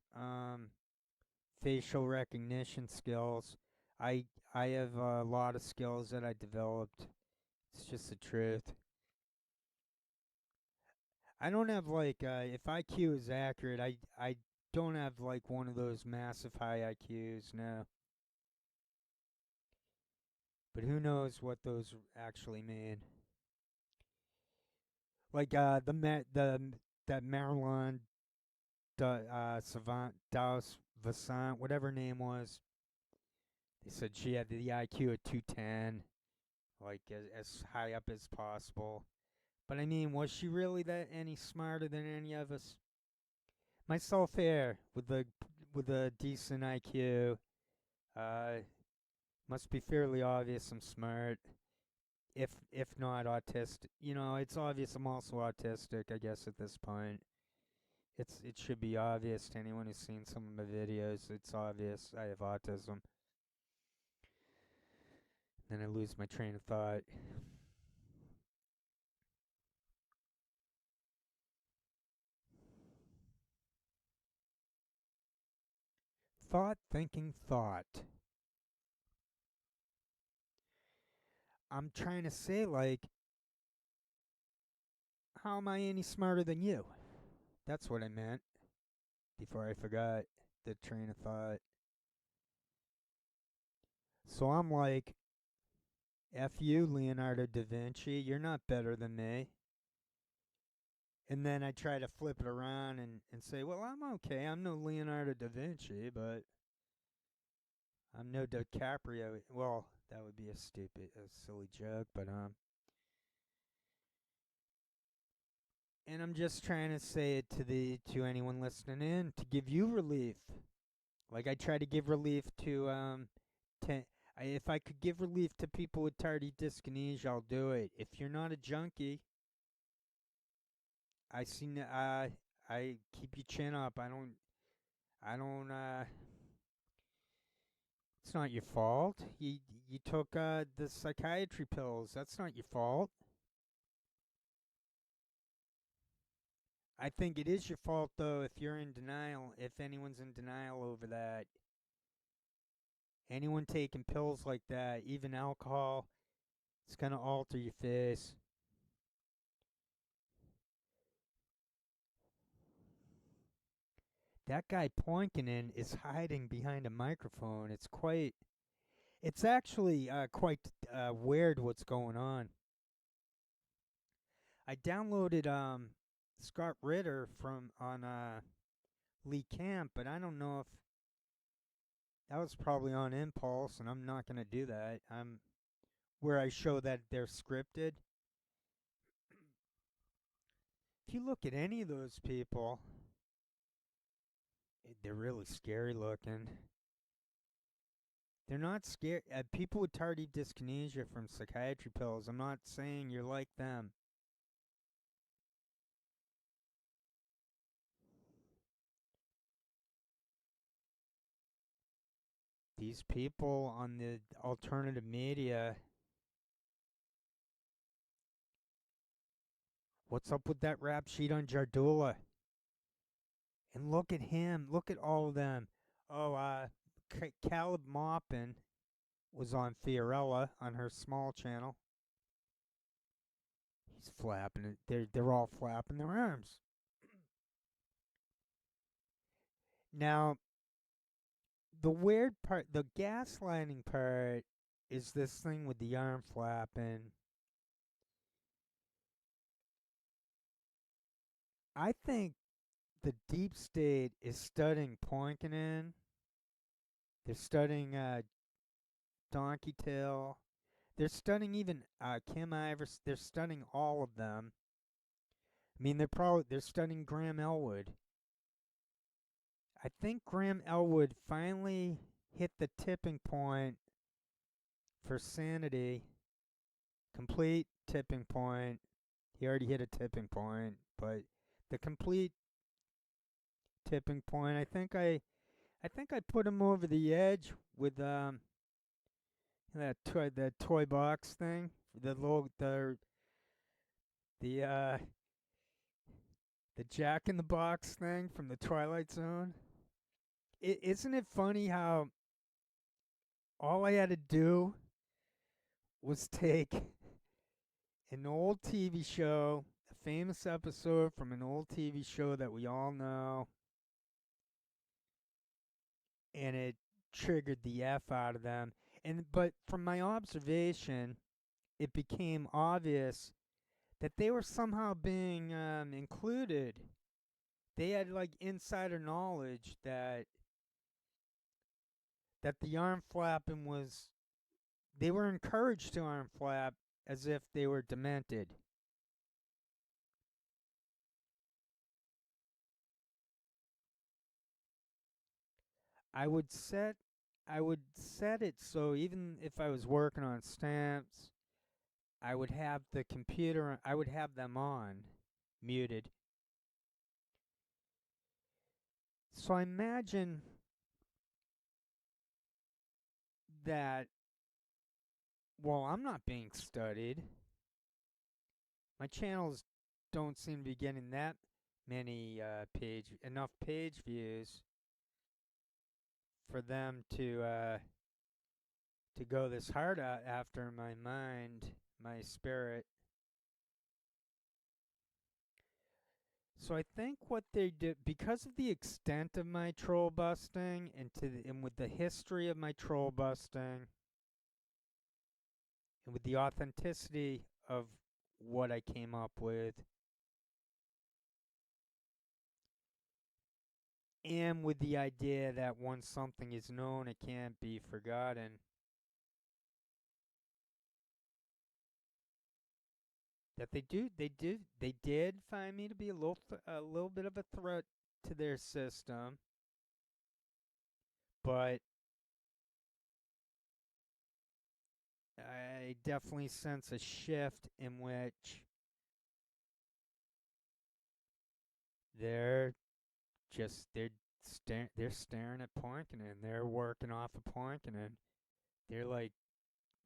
facial recognition skills. I have a lot of skills that I developed. It's just the truth. I don't have like if IQ is accurate, I don't have like one of those massive high IQs, no. But who knows what those actually mean? Like that Marilyn Savant Daus Vassant, whatever her name was. They said she had the IQ of 210, like as high up as possible. But I mean, was she really that any smarter than any of us? Myself here with a decent IQ, uh, must be fairly obvious I'm smart. If not autistic, it's obvious I'm also autistic. I guess at this point, it should be obvious to anyone who's seen some of my videos. It's obvious I have autism. Then I lose my train of thought. Thought, thinking, thought. I'm trying to say, like, how am I any smarter than you? That's what I meant before I forgot the train of thought. So I'm like, F you, Leonardo da Vinci, you're not better than me. And then I try to flip it around and say, well, I'm okay. I'm no Leonardo da Vinci, but I'm no DiCaprio. Well, that would be a silly joke, but and I'm just trying to say it to anyone listening in to give you relief. Like I try to give relief to if I could give relief to people with tardy dyskinesia, I'll do it. If you're not a junkie, I keep your chin up. I don't. It's not your fault. You took the psychiatry pills. That's not your fault. I think it is your fault though if you're in denial. If anyone's in denial over that, anyone taking pills like that, even alcohol, it's gonna alter your face. That guy Poinkinen is hiding behind a microphone. It's actually quite weird what's going on. I downloaded Scott Ritter from on Lee Camp, but I don't know if that was probably on impulse, and I'm not gonna do that. I'm where I show that they're scripted. If you look at any of those people, they're really scary looking. They're not scary. People with tardy dyskinesia from psychiatry pills, I'm not saying you're like them. These people on the alternative media, What's up with that rap sheet on Jardula? And look at him. Look at all of them. Oh, Caleb Maupin was on Fiorella on her small channel. He's flapping it. They're all flapping their arms. Now, the weird part, the gaslighting part, is this thing with the arm flapping. I think the deep state is studying Poinkinen. They're studying Donkey Tail. They're studying even Kim Ivers. They're studying all of them. I mean, they're studying Graham Elwood. I think Graham Elwood finally hit the tipping point for sanity. Complete tipping point. He already hit a tipping point, but the complete tipping point. I think I put him over the edge with that toy box thing, the the Jack in the Box thing from the Twilight Zone. Isn't it funny how all I had to do was take an old TV show, a famous episode from an old TV show that we all know, and it triggered the F out of them. But from my observation, it became obvious that they were somehow being included. They had like insider knowledge that the arm flapping was. They were encouraged to arm flap as if they were demented. I would set I would set it so even if I was working on stamps, I would have the computer. I would have them on, muted. So I imagine that while I'm not being studied, my channels don't seem to be getting that many enough page views for them to go this hard after my mind, my spirit. So I think what they did, because of the extent of my troll busting and with the history of my troll busting and with the authenticity of what I came up with, and with the idea that once something is known, it can't be forgotten, that they did find me to be a little bit of a threat to their system, but I definitely sense a shift in which they're they're staring at Poinkinen. They're working off of Poinkinen. They're like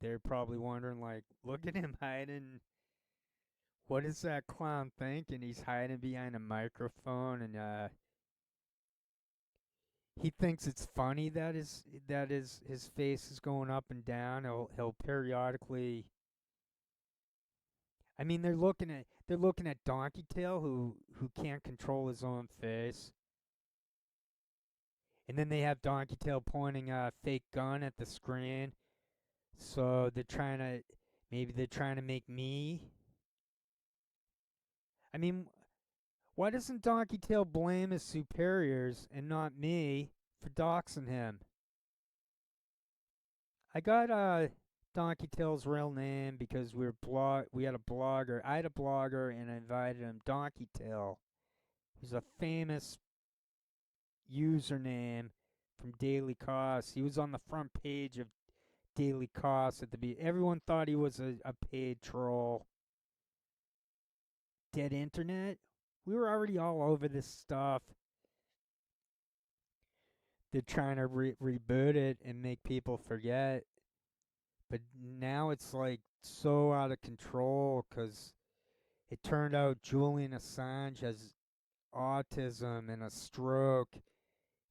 they're probably wondering like, look at him hiding. What is that clown thinking? He's hiding behind a microphone and he thinks it's funny that his face is going up and down. He'll periodically. I mean, they're looking at Donkey Tail who can't control his own face. And then they have Donkey Tail pointing a fake gun at the screen. So maybe they're trying to make me. I mean, why doesn't Donkey Tail blame his superiors and not me for doxing him? I got Donkey Tail's real name because we had a blogger. I had a blogger and I invited him, Donkey Tail. He's a famous username from Daily Cost. He was on the front page of Daily Cost at the beginning. Everyone thought he was a paid troll. Dead internet. We were already all over this stuff. They're trying to reboot it and make people forget. But now it's like so out of control because It turned out Julian Assange has autism and a stroke,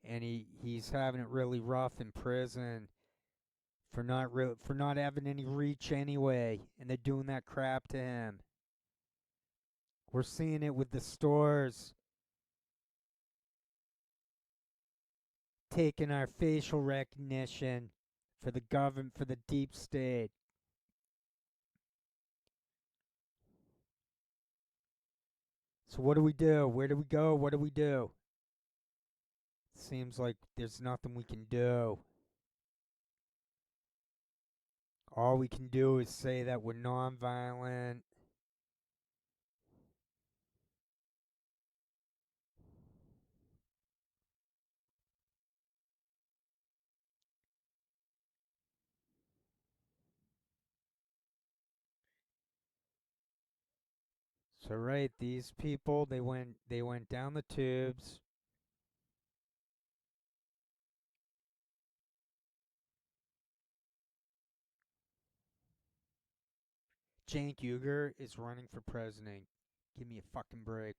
and he's having it really rough in prison for not having any reach anyway, and they're doing that crap to him. We're seeing it with the stores taking our facial recognition for the government, for the deep state. So what do we do? Where do we go? What do we do? Seems like there's nothing we can do. All we can do is say that we're nonviolent. So right, these people they went down the tubes. Cenk Uygur is running for president. Give me a fucking break.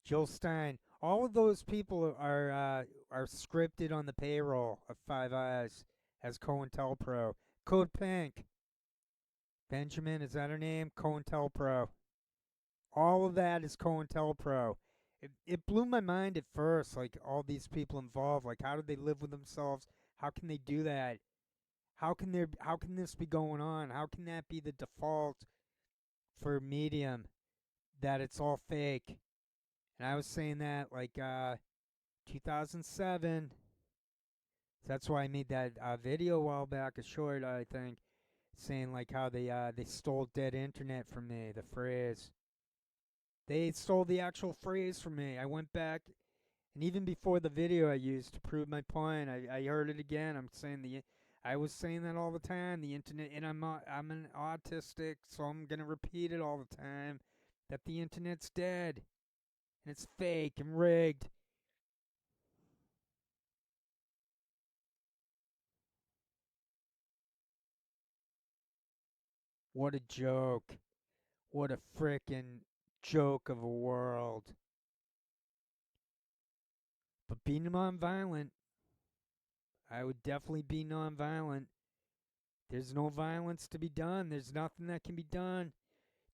Jill Stein. All of those people are scripted on the payroll of Five Eyes as COINTELPRO. Code Pink. Benjamin, is that her name? COINTELPRO. All of that is COINTELPRO. It blew my mind at first, like all these people involved. Like, how did they live with themselves? How can they do that? How can this be going on? How can that be the default for Medium, that it's all fake? And I was saying that like 2007. That's why I made that video a while back, a short, I think, saying like how they stole dead internet from me. The phrase they stole the actual phrase from me. I went back, and even before the video I used to prove my point, I heard it again. I was saying that all the time. The internet, and I'm an autistic, so I'm gonna repeat it all the time. That the internet's dead and it's fake and rigged. What a joke. What a frickin' joke of a world. But be nonviolent. I would definitely be nonviolent. There's no violence to be done. There's nothing that can be done.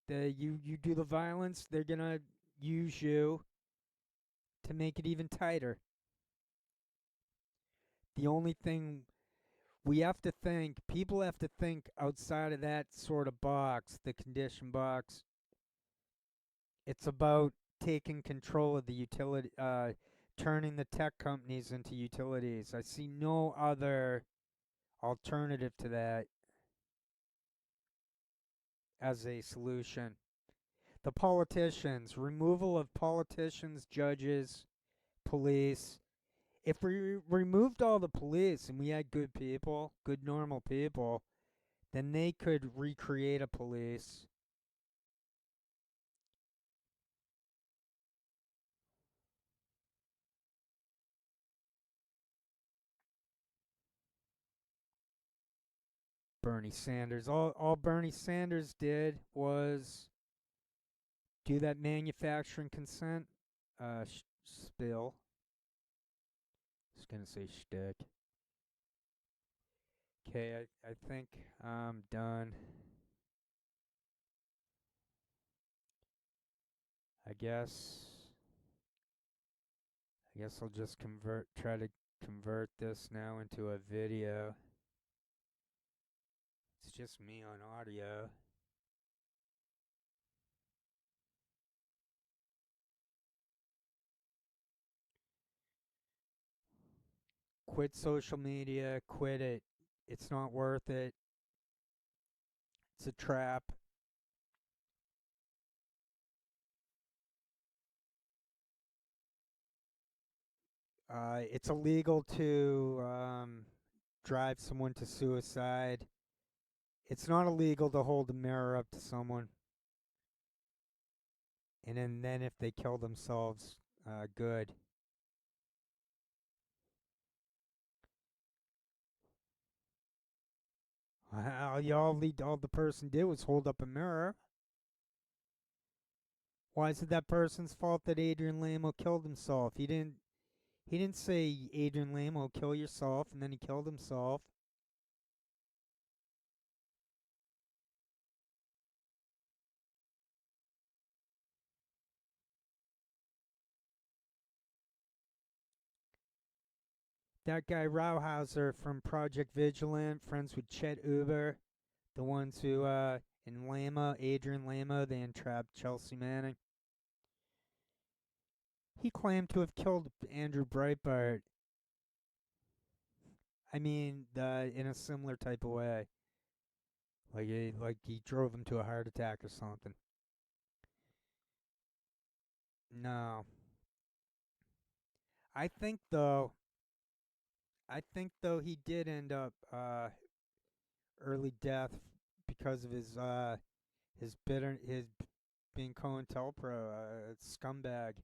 You do the violence, they're gonna use you to make it even tighter. The only thing we have to think, people have to think outside of that sort of box, the condition box. It's about taking control of the utility, turning the tech companies into utilities. I see no other alternative to that as a solution. The politicians, removal of politicians, judges, police. If we removed all the police and we had good people, good normal people, then they could recreate a police. Bernie Sanders. All Bernie Sanders did was do that manufacturing consent spill. I was gonna say shtick. Okay, I think I'm done. I guess I guess I'll just try to convert this now into a video. It's just me on audio. Quit social media, quit it. It's not worth it. It's a trap. It's illegal to drive someone to suicide. It's not illegal to hold a mirror up to someone, and then if they kill themselves, good. All the person did was hold up a mirror. Why is it that person's fault that Adrian Lamo killed himself? He didn't say, Adrian Lamo, kill yourself, and then he killed himself. That guy Rauhauser from Project Vigilant, friends with Chet Uber, the ones who, in Lamo, Adrian Lamo, they entrapped Chelsea Manning. He claimed to have killed Andrew Breitbart. I mean, in a similar type of way. Like he drove him to a heart attack or something. No. I think though he did end up early death because of his being COINTELPRO, scumbag.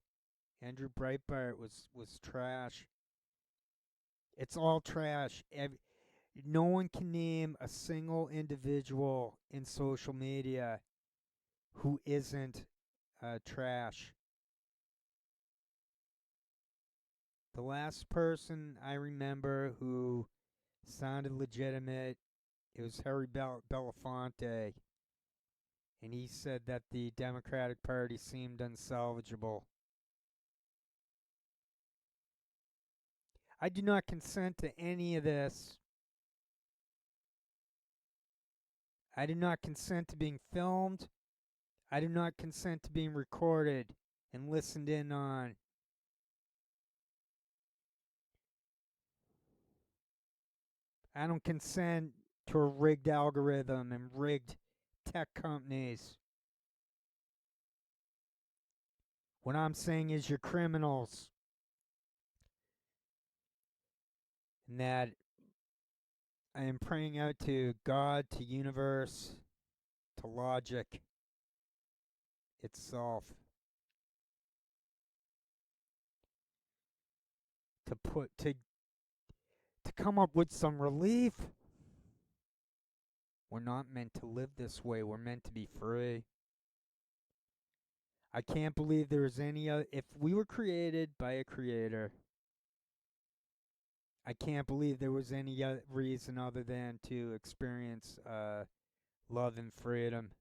Andrew Breitbart was trash. It's all trash. No one can name a single individual in social media who isn't trash. The last person I remember who sounded legitimate, it was Harry Belafonte, and he said that the Democratic Party seemed unsalvageable. I do not consent to any of this. I do not consent to being filmed. I do not consent to being recorded and listened in on. I don't consent to a rigged algorithm and rigged tech companies. What I'm saying is you're criminals. And that I am praying out to God, to universe, to logic itself to come up with some relief. We're not meant to live this way. We're meant to be free. I can't believe there is any other. If we were created by a creator, I can't believe there was any reason other than to experience love and freedom,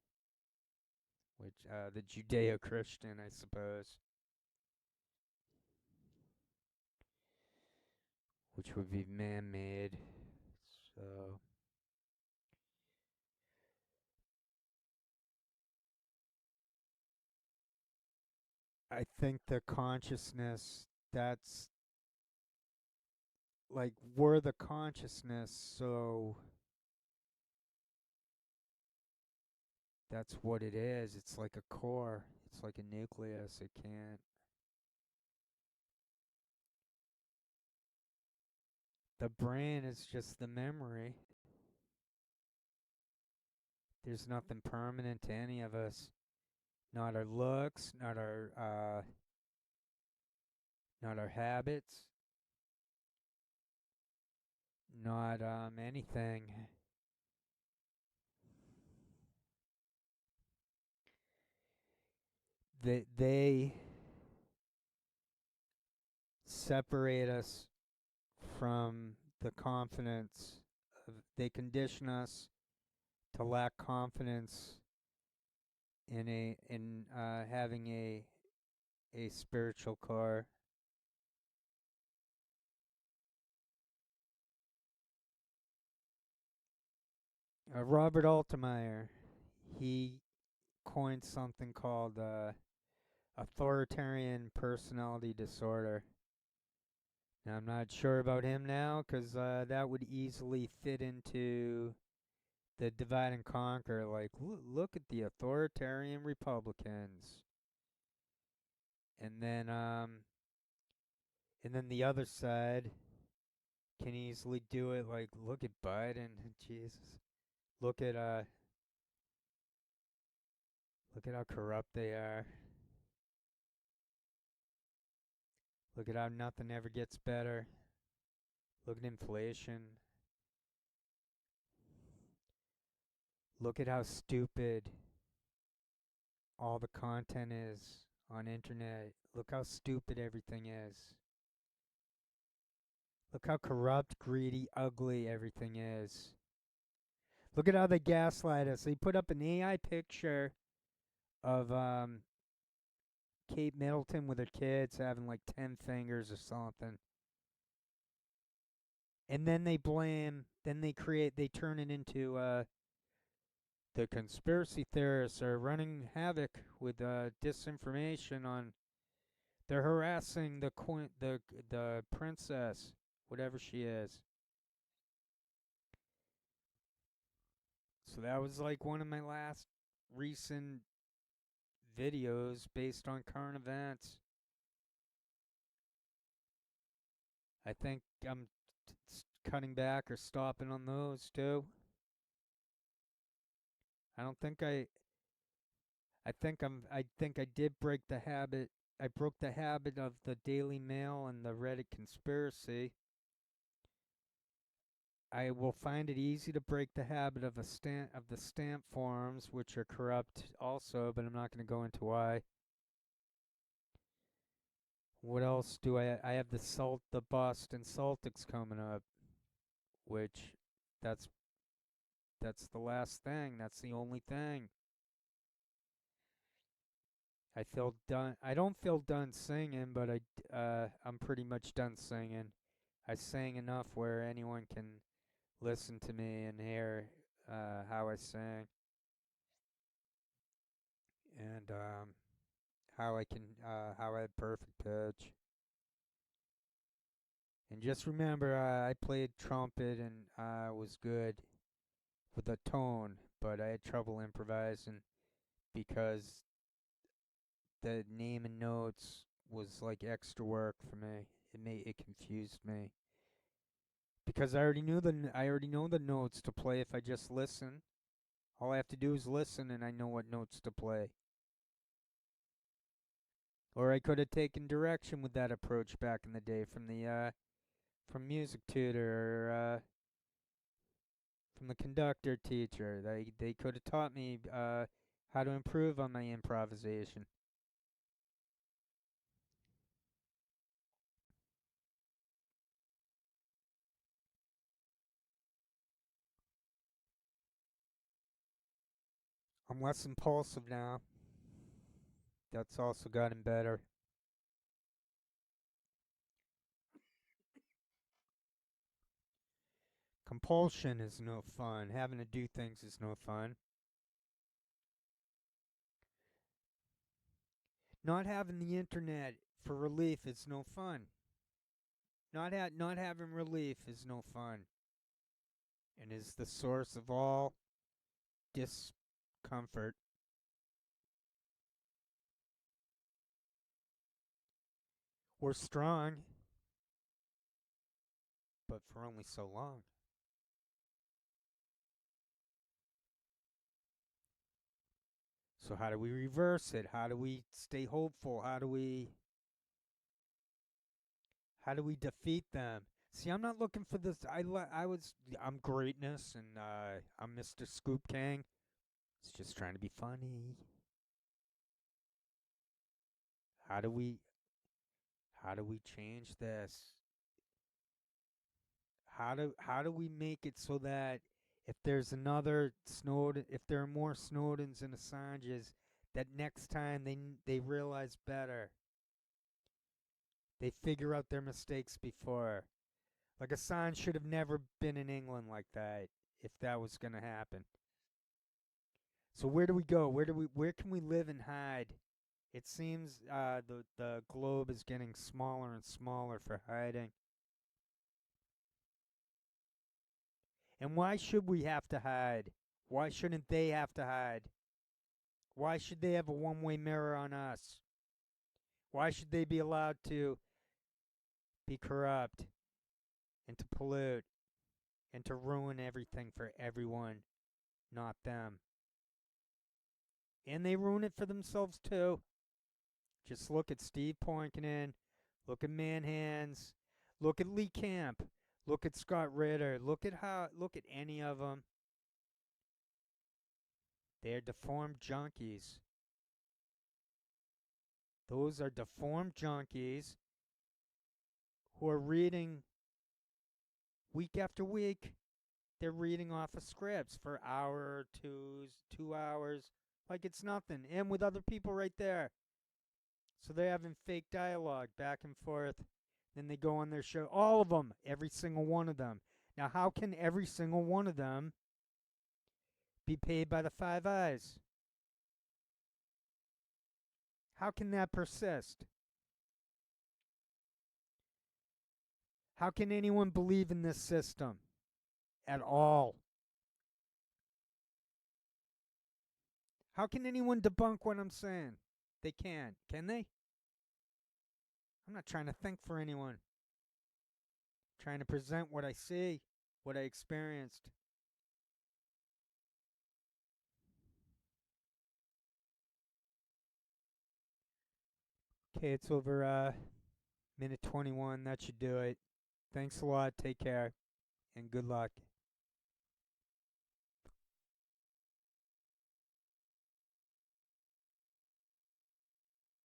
which the Judeo-Christian, I suppose, which would be man-made. So I think the consciousness that's like we're the consciousness, so that's what it is. It's like a core. It's like a nucleus. It can't. The brain is just the memory. There's nothing permanent to any of us. Not our looks, not our habits, not anything. They separate us from the confidence. They condition us to lack confidence in having a spiritual core. Robert Altemeyer, he coined something called authoritarian personality disorder. Now, I'm not sure about him now because that would easily fit into the divide and conquer. Like, look at the authoritarian Republicans, and then the other side can easily do it. Like, look at Biden, Jesus. Look at uh, look at how corrupt they are. Look at how nothing ever gets better. Look at inflation. Look at how stupid all the content is on internet. Look how stupid everything is. Look how corrupt, greedy, ugly everything is. Look at how they gaslight us. They put up an AI picture of Kate Middleton with her kids having like 10 fingers or something. And then they they turn it into the conspiracy theorists are running havoc with disinformation on. They're harassing the princess, whatever she is. So that was like one of my last recent videos based on current events. I think I'm cutting back or stopping on those too. I don't think I think I did break the habit. I broke the habit of the Daily Mail and the Reddit conspiracy. I will find it easy to break the habit of the stamp forums, which are corrupt also, but I'm not going to go into why. What else do I have the Boston Celtics coming up, which that's that's the last thing. That's the only thing. I feel done. I don't feel done singing, but I'm pretty much done singing. I sang enough where anyone can listen to me and hear how I sing and how I have perfect pitch. And just remember, I played trumpet and was good with the tone, but I had trouble improvising because the name and notes was like extra work for me. It confused me because I already know the notes to play if I just listen. All I have to do is listen and I know what notes to play. Or I could have taken direction with that approach back in the day from the from music tutor or from the conductor teacher. They could have taught me how to improve on my improvisation. I'm less impulsive now. That's also gotten better. Compulsion is no fun. Having to do things is no fun. Not having the internet for relief is no fun. Not having relief is no fun, and is the source of all discomfort. We're strong, but for only so long. So how do we reverse it? How do we stay hopeful? How do we defeat them? See, I'm not looking for this. I'm greatness and I'm Mr. Scoop King. It's just trying to be funny. How do we how do we change this? How do we make it so that if there's another Snowden, if there are more Snowdens and Assanges, that next time they realize better. They figure out their mistakes before. Like Assange should have never been in England like that if that was going to happen. So where do we go? Where can we live and hide? It seems the globe is getting smaller and smaller for hiding. And why should we have to hide? Why shouldn't they have to hide? Why should they have a one-way mirror on us? Why should they be allowed to be corrupt and to pollute and to ruin everything for everyone, not them? And they ruin it for themselves too. Just look at Steve Poinkin, look at Manhands, look at Lee Camp, look at Scott Ritter, look at any of them. They're deformed junkies. Those are deformed junkies who are reading week after week. They're reading off of scripts for hour or 2 hours, like it's nothing, and with other people right there. So they're having fake dialogue back and forth. Then they go on their show. All of them, every single one of them. Now, how can every single one of them be paid by the Five Eyes? How can that persist? How can anyone believe in this system at all? How can anyone debunk what I'm saying? They can't, can they? I'm not trying to think for anyone. I'm trying to present what I see, what I experienced. Okay, it's over minute 21. That should do it. Thanks a lot. Take care and good luck.